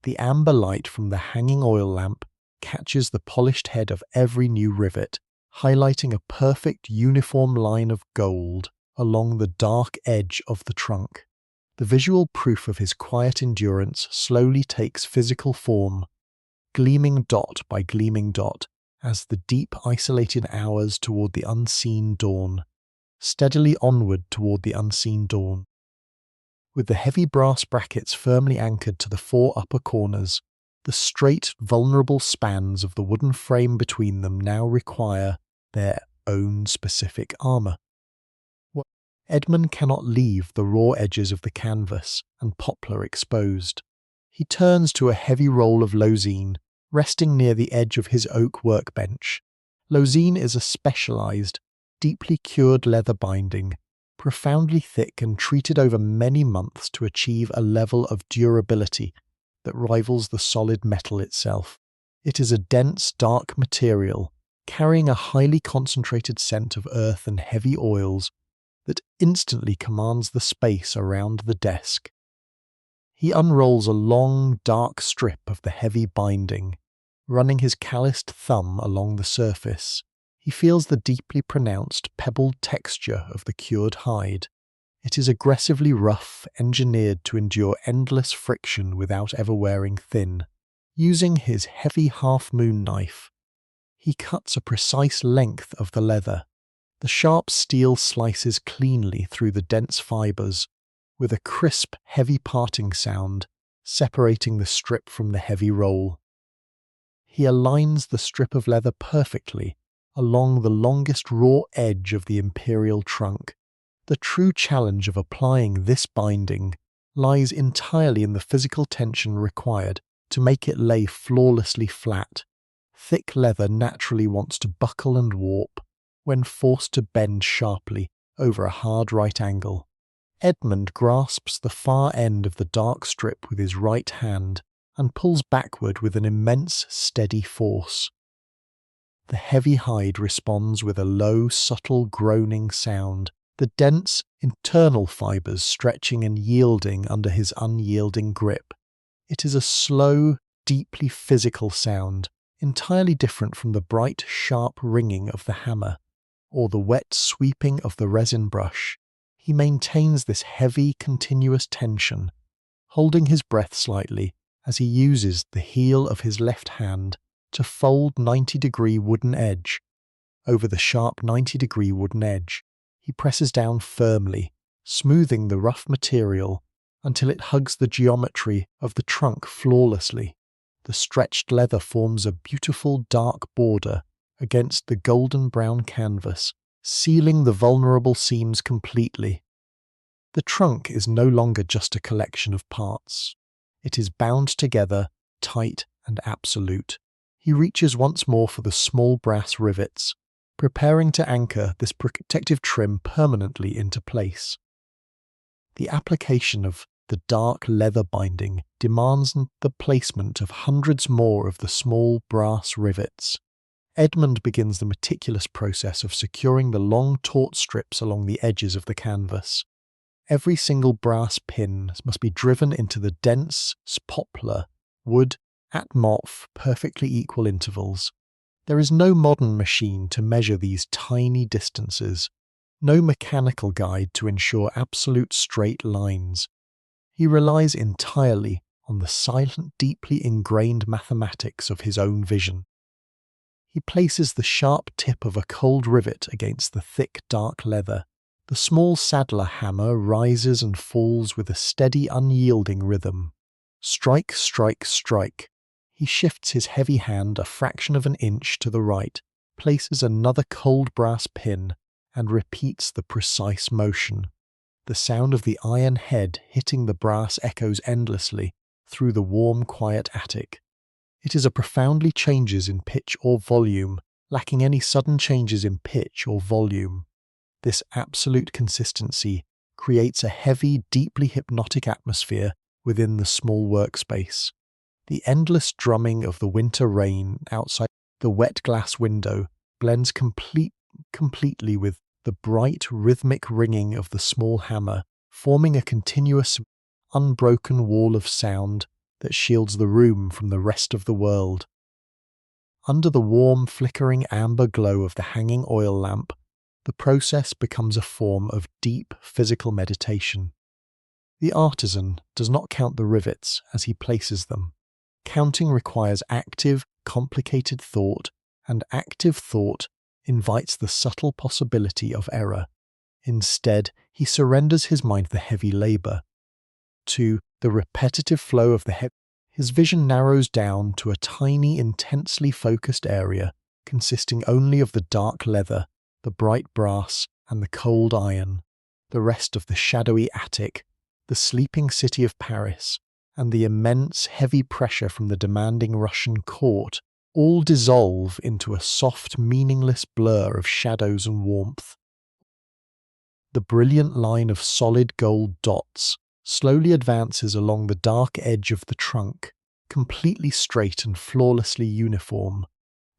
The amber light from the hanging oil lamp catches the polished head of every new rivet, highlighting a perfect uniform line of gold along the dark edge of the trunk. The visual proof of his quiet endurance slowly takes physical form, gleaming dot by gleaming dot, as the deep isolated hours toward the unseen dawn, steadily onward toward the unseen dawn. With the heavy brass brackets firmly anchored to the 4 upper corners, the straight, vulnerable spans of the wooden frame between them now require their own specific armour. Edmund cannot leave the raw edges of the canvas and poplar exposed. He turns to a heavy roll of lozine resting near the edge of his oak workbench. Lozine is a specialized, deeply cured leather binding, profoundly thick and treated over many months to achieve a level of durability that rivals the solid metal itself. It is a dense, dark material, carrying a highly concentrated scent of earth and heavy oils that instantly commands the space around the desk. He unrolls a long, dark strip of the heavy binding, running his calloused thumb along the surface. He feels the deeply pronounced, pebbled texture of the cured hide. It is aggressively rough, engineered to endure endless friction without ever wearing thin. Using his heavy half-moon knife, he cuts a precise length of the leather. The sharp steel slices cleanly through the dense fibers, with a crisp, heavy parting sound, separating the strip from the heavy roll. He aligns the strip of leather perfectly along the longest raw edge of the imperial trunk. The true challenge of applying this binding lies entirely in the physical tension required to make it lay flawlessly flat. Thick leather naturally wants to buckle and warp when forced to bend sharply over a hard right angle. Edmund grasps the far end of the dark strip with his right hand and pulls backward with an immense, steady force. The heavy hide responds with a low, subtle groaning sound, the dense, internal fibers stretching and yielding under his unyielding grip. It is a slow, deeply physical sound, entirely different from the bright, sharp ringing of the hammer, or the wet sweeping of the resin brush. He maintains this heavy, continuous tension, holding his breath slightly as he uses the heel of his left hand to fold 90-degree wooden edge. Over the sharp 90-degree wooden edge, he presses down firmly, smoothing the rough material until it hugs the geometry of the trunk flawlessly. The stretched leather forms a beautiful dark border against the golden brown canvas, sealing the vulnerable seams completely. The trunk is no longer just a collection of parts. It is bound together, tight and absolute. He reaches once more for the small brass rivets, preparing to anchor this protective trim permanently into place. The application of the dark leather binding demands the placement of hundreds more of the small brass rivets. Edmund begins the meticulous process of securing the long taut strips along the edges of the canvas. Every single brass pin must be driven into the dense poplar wood at perfectly equal intervals. There is no modern machine to measure these tiny distances, no mechanical guide to ensure absolute straight lines. He relies entirely on the silent, deeply ingrained mathematics of his own vision. He places the sharp tip of a cold rivet against the thick, dark leather. The small saddler hammer rises and falls with a steady, unyielding rhythm. Strike, strike, strike. He shifts his heavy hand a fraction of an inch to the right, places another cold brass pin, and repeats the precise motion. The sound of the iron head hitting the brass echoes endlessly through the warm, quiet attic. It is a profoundly changes in pitch or volume, lacking any sudden changes in pitch or volume. This absolute consistency creates a heavy, deeply hypnotic atmosphere within the small workspace. The endless drumming of the winter rain outside the wet glass window blends completely with the bright, rhythmic ringing of the small hammer, forming a continuous, unbroken wall of sound that shields the room from the rest of the world. Under the warm, flickering amber glow of the hanging oil lamp, the process becomes a form of deep physical meditation. The artisan does not count the rivets as he places them. Counting requires active, complicated thought, and active thought invites the subtle possibility of error. Instead, he surrenders his mind to the heavy labor, to the repetitive flow of the heavy. His vision narrows down to a tiny, intensely focused area consisting only of the dark leather, the bright brass, and the cold iron. The rest of the shadowy attic, the sleeping city of Paris, and the immense, heavy pressure from the demanding Russian court all dissolve into a soft, meaningless blur of shadows and warmth. The brilliant line of solid gold dots slowly advances along the dark edge of the trunk, completely straight and flawlessly uniform.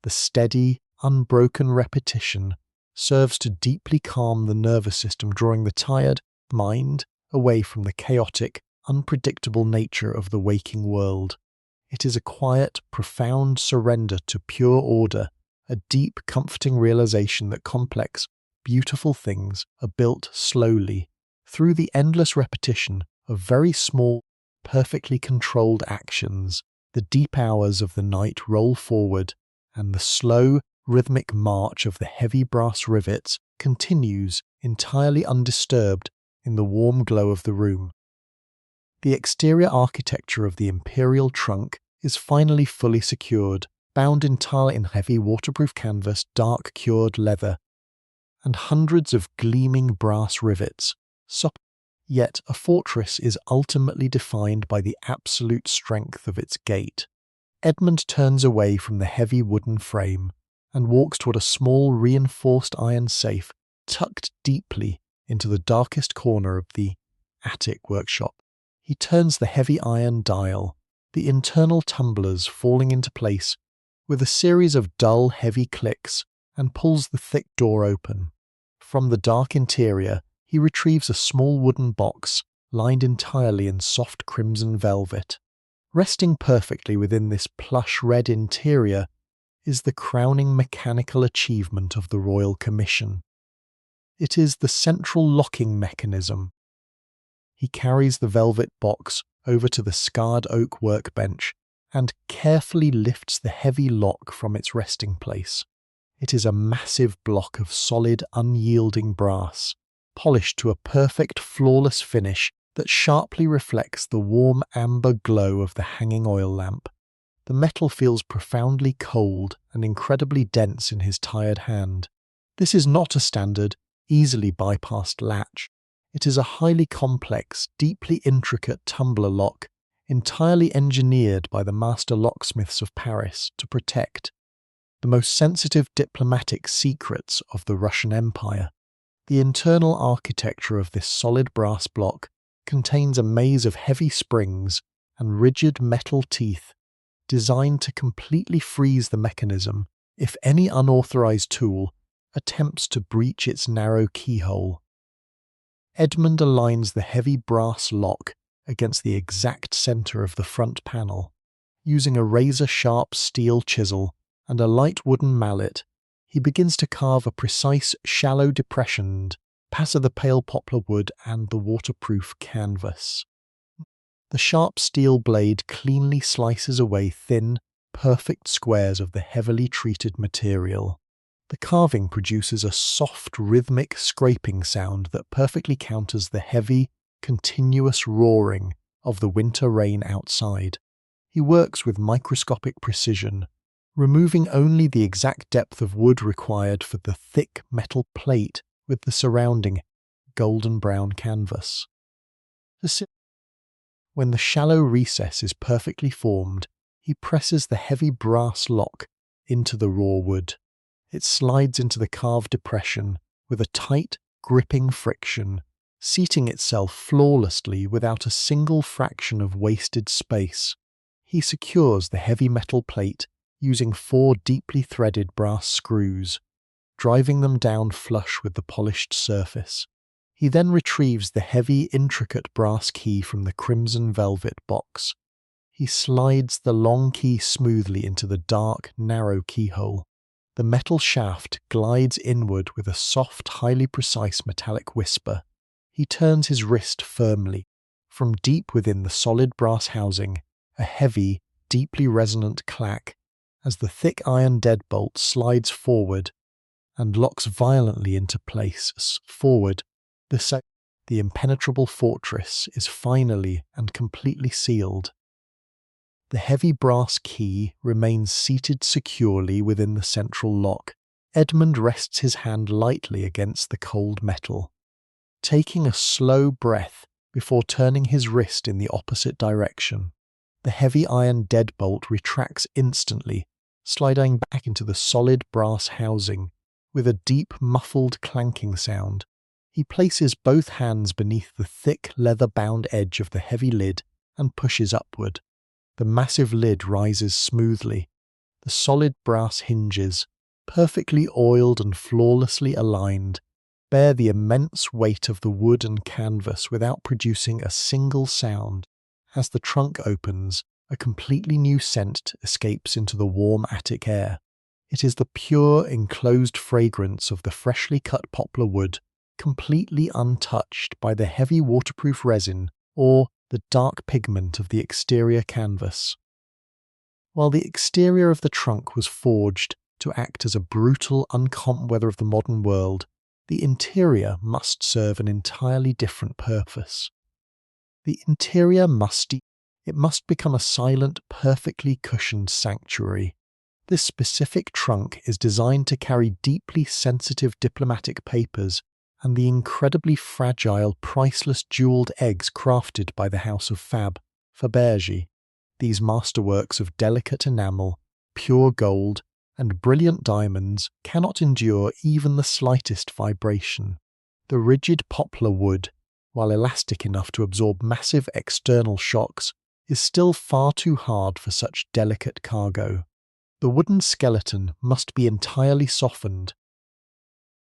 The steady, unbroken repetition serves to deeply calm the nervous system, drawing the tired mind away from the chaotic, unpredictable nature of the waking world. It is a quiet, profound surrender to pure order, a deep, comforting realization that complex, beautiful things are built slowly, through the endless repetition of very small, perfectly controlled actions. The deep hours of the night roll forward, and the slow, rhythmic march of the heavy brass rivets continues entirely undisturbed in the warm glow of the room. The exterior architecture of the imperial trunk is finally fully secured, bound entirely in heavy waterproof canvas, dark cured leather, and hundreds of gleaming brass rivets. Yet a fortress is ultimately defined by the absolute strength of its gate. Edmund turns away from the heavy wooden frame and walks toward a small reinforced iron safe tucked deeply into the darkest corner of the attic workshop. He turns the heavy iron dial, the internal tumblers falling into place with a series of dull, heavy clicks, and pulls the thick door open. From the dark interior, he retrieves a small wooden box lined entirely in soft crimson velvet. Resting perfectly within this plush red interior is the crowning mechanical achievement of the Royal Commission. It is the central locking mechanism. He carries the velvet box over to the scarred oak workbench and carefully lifts the heavy lock from its resting place. It is a massive block of solid, unyielding brass, polished to a perfect, flawless finish that sharply reflects the warm amber glow of the hanging oil lamp. The metal feels profoundly cold and incredibly dense in his tired hand. This is not a standard, easily bypassed latch. It is a highly complex, deeply intricate tumbler lock, entirely engineered by the master locksmiths of Paris to protect the most sensitive diplomatic secrets of the Russian Empire. The internal architecture of this solid brass block contains a maze of heavy springs and rigid metal teeth designed to completely freeze the mechanism if any unauthorized tool attempts to breach its narrow keyhole. Edmund aligns the heavy brass lock against the exact center of the front panel. Using a razor-sharp steel chisel and a light wooden mallet, he begins to carve a precise, shallow depression past the pale poplar wood and the waterproof canvas. The sharp steel blade cleanly slices away thin, perfect squares of the heavily treated material. The carving produces a soft, rhythmic scraping sound that perfectly counters the heavy, continuous roaring of the winter rain outside. He works with microscopic precision, removing only the exact depth of wood required for the thick metal plate with the surrounding golden brown canvas. When the shallow recess is perfectly formed, he presses the heavy brass lock into the raw wood. It slides into the carved depression with a tight, gripping friction, seating itself flawlessly without a single fraction of wasted space. He secures the heavy metal plate using 4 deeply threaded brass screws, driving them down flush with the polished surface. He then retrieves the heavy, intricate brass key from the crimson velvet box. He slides the long key smoothly into the dark, narrow keyhole. The metal shaft glides inward with a soft, highly precise metallic whisper. He turns his wrist firmly. From deep within the solid brass housing, a heavy, deeply resonant clack as the thick iron deadbolt slides forward and locks violently into place. Forward, the impenetrable fortress is finally and completely sealed. The heavy brass key remains seated securely within the central lock. Edmund rests his hand lightly against the cold metal, taking a slow breath before turning his wrist in the opposite direction. The heavy iron deadbolt retracts instantly, sliding back into the solid brass housing with a deep, muffled clanking sound. He places both hands beneath the thick, leather-bound edge of the heavy lid and pushes upward. The massive lid rises smoothly. The solid brass hinges, perfectly oiled and flawlessly aligned, bear the immense weight of the wood and canvas without producing a single sound. As the trunk opens, a completely new scent escapes into the warm attic air. It is the pure, enclosed fragrance of the freshly cut poplar wood, completely untouched by the heavy waterproof resin or the dark pigment of the exterior canvas. While the exterior of the trunk was forged to act as a brutal, uncommon weather of the modern world, the interior must serve an entirely different purpose. The interior must become a silent, perfectly cushioned sanctuary. This specific trunk is designed to carry deeply sensitive diplomatic papers and the incredibly fragile, priceless jeweled eggs crafted by the House of Fabergé. These masterworks of delicate enamel, pure gold, and brilliant diamonds cannot endure even the slightest vibration. The rigid poplar wood, while elastic enough to absorb massive external shocks, is still far too hard for such delicate cargo. The wooden skeleton must be entirely softened.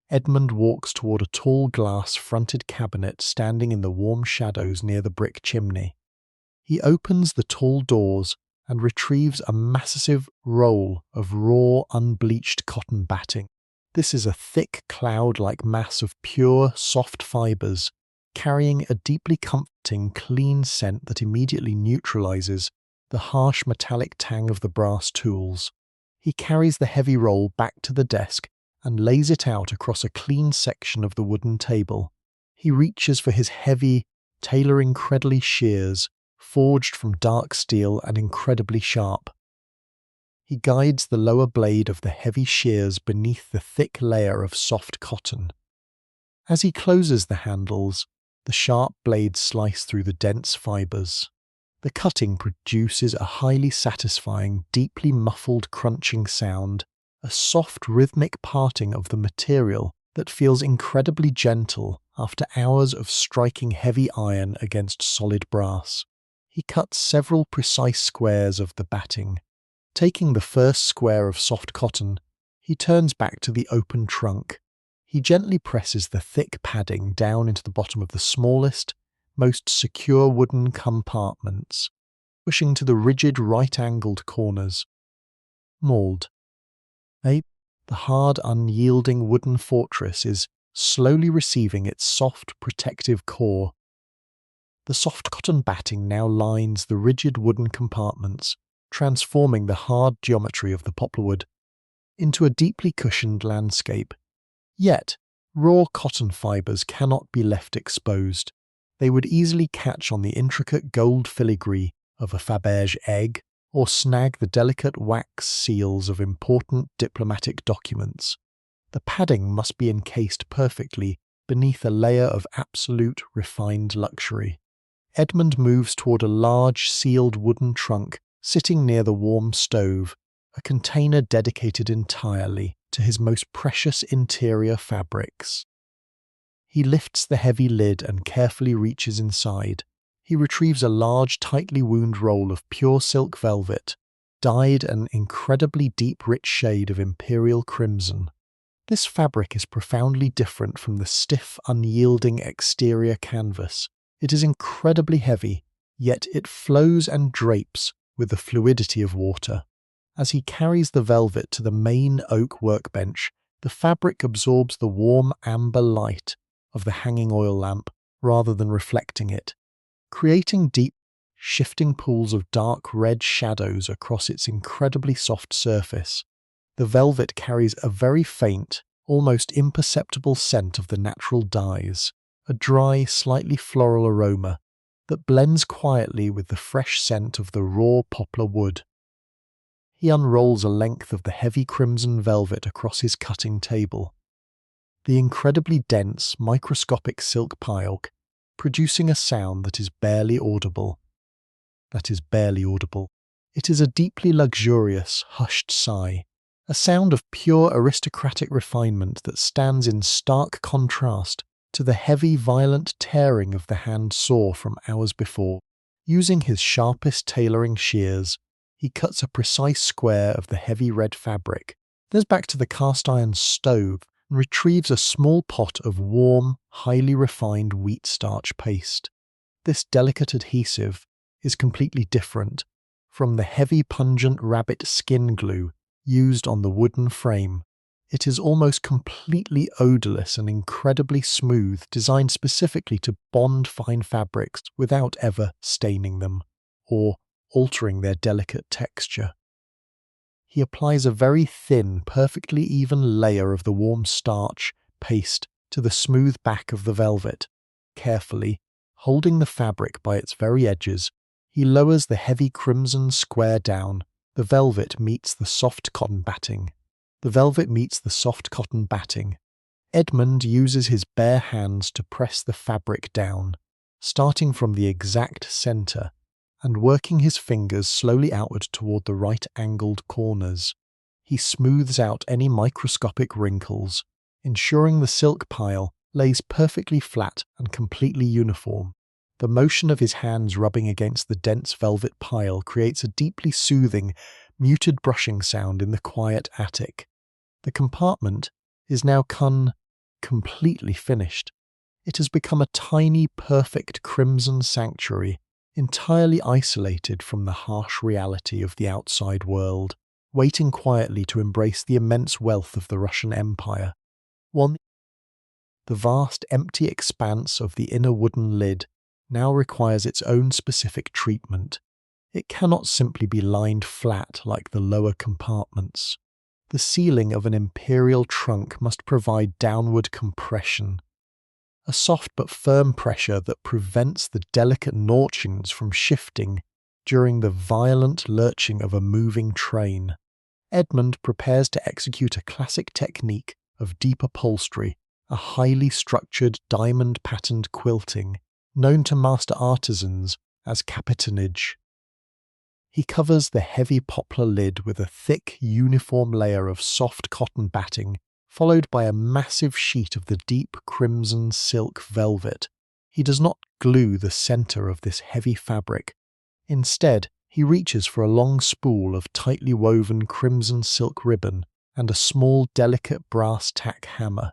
Edmund walks toward a tall glass-fronted cabinet standing in the warm shadows near the brick chimney. He opens the tall doors and retrieves a massive roll of raw, unbleached cotton batting. This is a thick cloud-like mass of pure, soft fibers, carrying a deeply comforting, clean scent that immediately neutralizes the harsh metallic tang of the brass tools. He carries the heavy roll back to the desk and lays it out across a clean section of the wooden table. He reaches for his heavy, tailor-incredibly shears, forged from dark steel and incredibly sharp. He guides the lower blade of the heavy shears beneath the thick layer of soft cotton. As he closes the handles, the sharp blades slice through the dense fibers. The cutting produces a highly satisfying, deeply muffled crunching sound, a soft rhythmic parting of the material that feels incredibly gentle after hours of striking heavy iron against solid brass. He cuts several precise squares of the batting. Taking the first square of soft cotton, he turns back to the open trunk. He gently presses the thick padding down into the bottom of the smallest, most secure wooden compartments, pushing to the rigid right-angled corners. Mauled. The hard, unyielding wooden fortress is slowly receiving its soft, protective core. The soft cotton batting now lines the rigid wooden compartments, transforming the hard geometry of the poplar wood into a deeply cushioned landscape. Yet, raw cotton fibers cannot be left exposed. They would easily catch on the intricate gold filigree of a Fabergé egg or snag the delicate wax seals of important diplomatic documents. The padding must be encased perfectly beneath a layer of absolute refined luxury. Edmund moves toward a large sealed wooden trunk sitting near the warm stove, a container dedicated entirely to his most precious interior fabrics. He lifts the heavy lid and carefully reaches inside. He retrieves a large, tightly wound roll of pure silk velvet, dyed an incredibly deep, rich shade of imperial crimson. This fabric is profoundly different from the stiff, unyielding exterior canvas. It is incredibly heavy, yet it flows and drapes with the fluidity of water. As he carries the velvet to the main oak workbench, the fabric absorbs the warm amber light of the hanging oil lamp rather than reflecting it, creating deep, shifting pools of dark red shadows across its incredibly soft surface. The velvet carries a very faint, almost imperceptible scent of the natural dyes, a dry, slightly floral aroma that blends quietly with the fresh scent of the raw poplar wood. He unrolls a length of the heavy crimson velvet across his cutting table, the incredibly dense, microscopic silk pile producing a sound that is barely audible. It is a deeply luxurious, hushed sigh, a sound of pure aristocratic refinement that stands in stark contrast to the heavy, violent tearing of the hand saw from hours before. Using his sharpest tailoring shears, he cuts a precise square of the heavy red fabric, goes back to the cast-iron stove and retrieves a small pot of warm, highly refined wheat starch paste. This delicate adhesive is completely different from the heavy, pungent rabbit skin glue used on the wooden frame. It is almost completely odorless and incredibly smooth, designed specifically to bond fine fabrics without ever staining them or altering their delicate texture. He applies a very thin, perfectly even layer of the warm starch paste to the smooth back of the velvet. Carefully, holding the fabric by its very edges, he lowers the heavy crimson square down. The velvet meets the soft cotton batting. Edmund uses his bare hands to press the fabric down, starting from the exact center and working his fingers slowly outward toward the right-angled corners. He smooths out any microscopic wrinkles, ensuring the silk pile lays perfectly flat and completely uniform. The motion of his hands rubbing against the dense velvet pile creates a deeply soothing, muted brushing sound in the quiet attic. The compartment is now completely finished. It has become a tiny, perfect crimson sanctuary, entirely isolated from the harsh reality of the outside world, waiting quietly to embrace the immense wealth of the Russian Empire. The vast, empty expanse of the inner wooden lid now requires its own specific treatment. It cannot simply be lined flat like the lower compartments. The ceiling of an imperial trunk must provide downward compression, a soft but firm pressure that prevents the delicate Norchins from shifting during the violent lurching of a moving train. Edmund prepares to execute a classic technique of deep upholstery, a highly structured diamond-patterned quilting, known to master artisans as capitonage. He covers the heavy poplar lid with a thick, uniform layer of soft cotton batting, followed by a massive sheet of the deep crimson silk velvet. He does not glue the center of this heavy fabric. Instead, he reaches for a long spool of tightly woven crimson silk ribbon and a small, delicate brass tack hammer.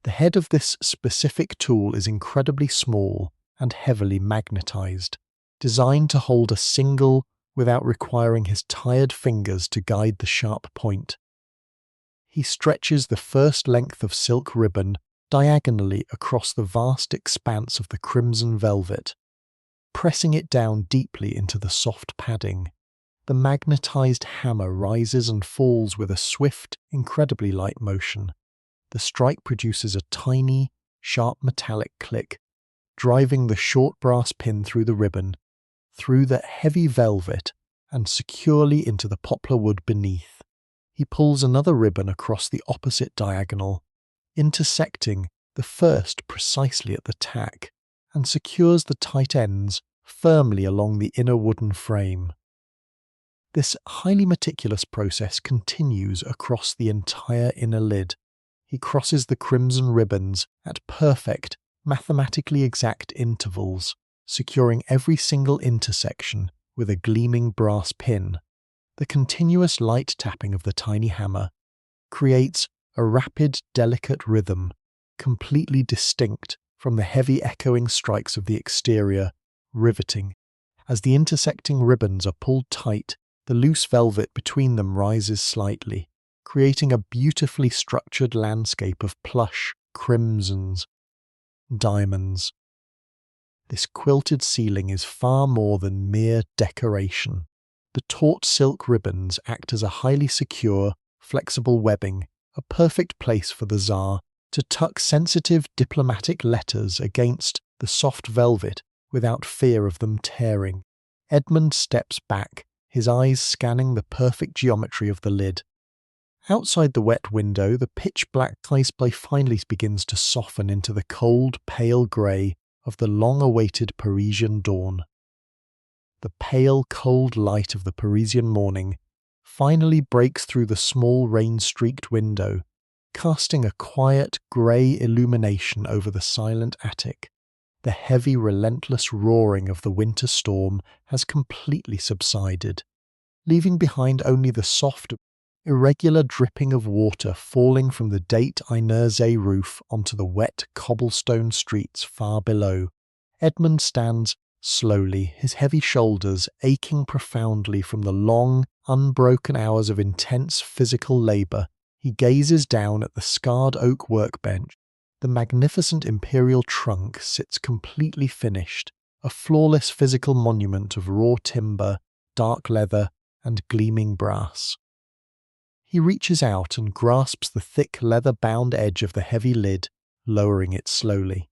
The head of this specific tool is incredibly small and heavily magnetized, designed to hold a single without requiring his tired fingers to guide the sharp point. He stretches the first length of silk ribbon diagonally across the vast expanse of the crimson velvet, pressing it down deeply into the soft padding. The magnetized hammer rises and falls with a swift, incredibly light motion. The strike produces a tiny, sharp metallic click, driving the short brass pin through the ribbon, through the heavy velvet, and securely into the poplar wood beneath. He pulls another ribbon across the opposite diagonal, intersecting the first precisely at the tack, and secures the tight ends firmly along the inner wooden frame. This highly meticulous process continues across the entire inner lid. He crosses the crimson ribbons at perfect, mathematically exact intervals, securing every single intersection with a gleaming brass pin. The continuous light tapping of the tiny hammer creates a rapid, delicate rhythm, completely distinct from the heavy echoing strikes of the exterior, riveting. As the intersecting ribbons are pulled tight, the loose velvet between them rises slightly, creating a beautifully structured landscape of plush, crimsons, diamonds. This quilted ceiling is far more than mere decoration. The taut silk ribbons act as a highly secure, flexible webbing, a perfect place for the Tsar to tuck sensitive diplomatic letters against the soft velvet without fear of them tearing. Edmund steps back, his eyes scanning the perfect geometry of the lid. Outside the wet window, the pitch-black sky finally begins to soften into the cold, pale grey of the long-awaited Parisian dawn. the pale, cold light of the Parisian morning finally breaks through the small rain-streaked window, casting a quiet, grey illumination over the silent attic. The heavy, relentless roaring of the winter storm has completely subsided, leaving behind only the soft, irregular dripping of water falling from the Date Einersee roof onto the wet cobblestone streets far below. Edmund stands slowly, his heavy shoulders aching profoundly from the long, unbroken hours of intense physical labour. He gazes down at the scarred oak workbench. The magnificent imperial trunk sits completely finished, a flawless physical monument of raw timber, dark leather, and gleaming brass. He reaches out and grasps the thick leather-bound edge of the heavy lid, lowering it slowly.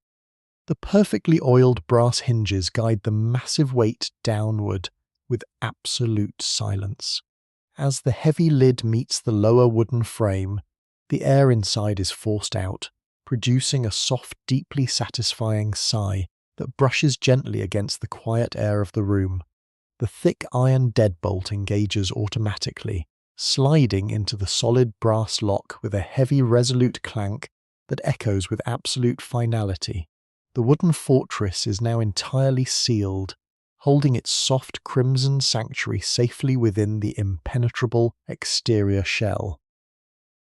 The perfectly oiled brass hinges guide the massive weight downward with absolute silence. As the heavy lid meets the lower wooden frame, the air inside is forced out, producing a soft, deeply satisfying sigh that brushes gently against the quiet air of the room. The thick iron deadbolt engages automatically, sliding into the solid brass lock with a heavy, resolute clank that echoes with absolute finality. The wooden fortress is now entirely sealed, holding its soft crimson sanctuary safely within the impenetrable exterior shell.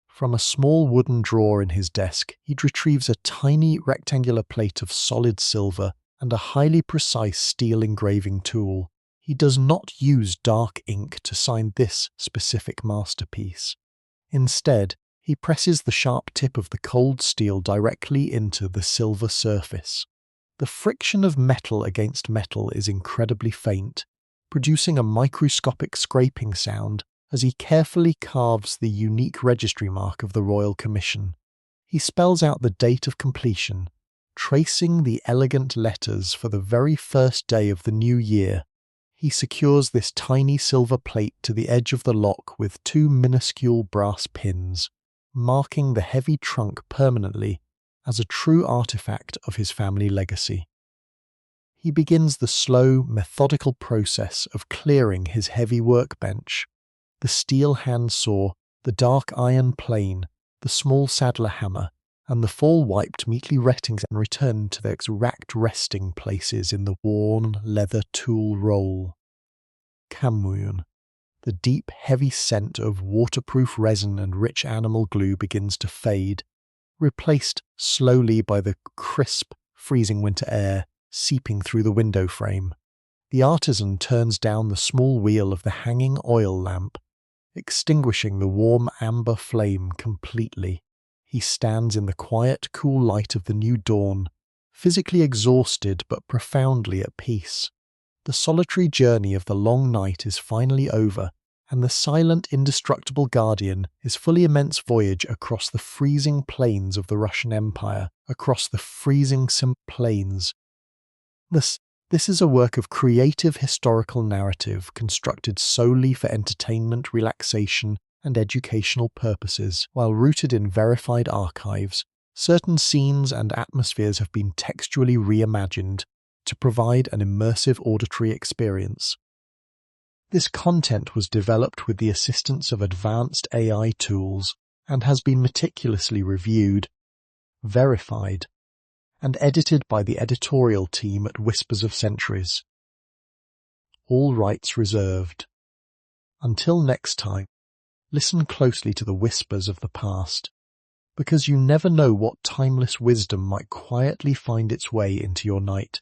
From a small wooden drawer in his desk, he retrieves a tiny rectangular plate of solid silver and a highly precise steel engraving tool. He does not use dark ink to sign this specific masterpiece. Instead, he presses the sharp tip of the cold steel directly into the silver surface. The friction of metal against metal is incredibly faint, producing a microscopic scraping sound as he carefully carves the unique registry mark of the Royal Commission. He spells out the date of completion, tracing the elegant letters for the very first day of the new year. He secures this tiny silver plate to the edge of the lock with 2 minuscule brass pins, marking the heavy trunk permanently as a true artifact of his family legacy. He begins the slow, methodical process of clearing his heavy workbench. The steel handsaw, the dark iron plane, the small saddler hammer, and the fall wiped neatly rettings and returned to their exact resting places in the worn leather tool roll. Kamuyun. The deep, heavy scent of waterproof resin and rich animal glue begins to fade, replaced slowly by the crisp, freezing winter air seeping through the window frame. The artisan turns down the small wheel of the hanging oil lamp, extinguishing the warm amber flame completely. He stands in the quiet, cool light of the new dawn, physically exhausted but profoundly at peace. The solitary journey of the long night is finally over, and the silent, indestructible guardian, his fully immense voyage across the freezing plains of the Russian Empire, across the freezing plains. This is a work of creative historical narrative constructed solely for entertainment, relaxation, and educational purposes. While rooted in verified archives, certain scenes and atmospheres have been textually reimagined to provide an immersive auditory experience. This content was developed with the assistance of advanced AI tools and has been meticulously reviewed, verified, and edited by the editorial team at Whispers of Centuries. All rights reserved. Until next time, listen closely to the whispers of the past, because you never know what timeless wisdom might quietly find its way into your night.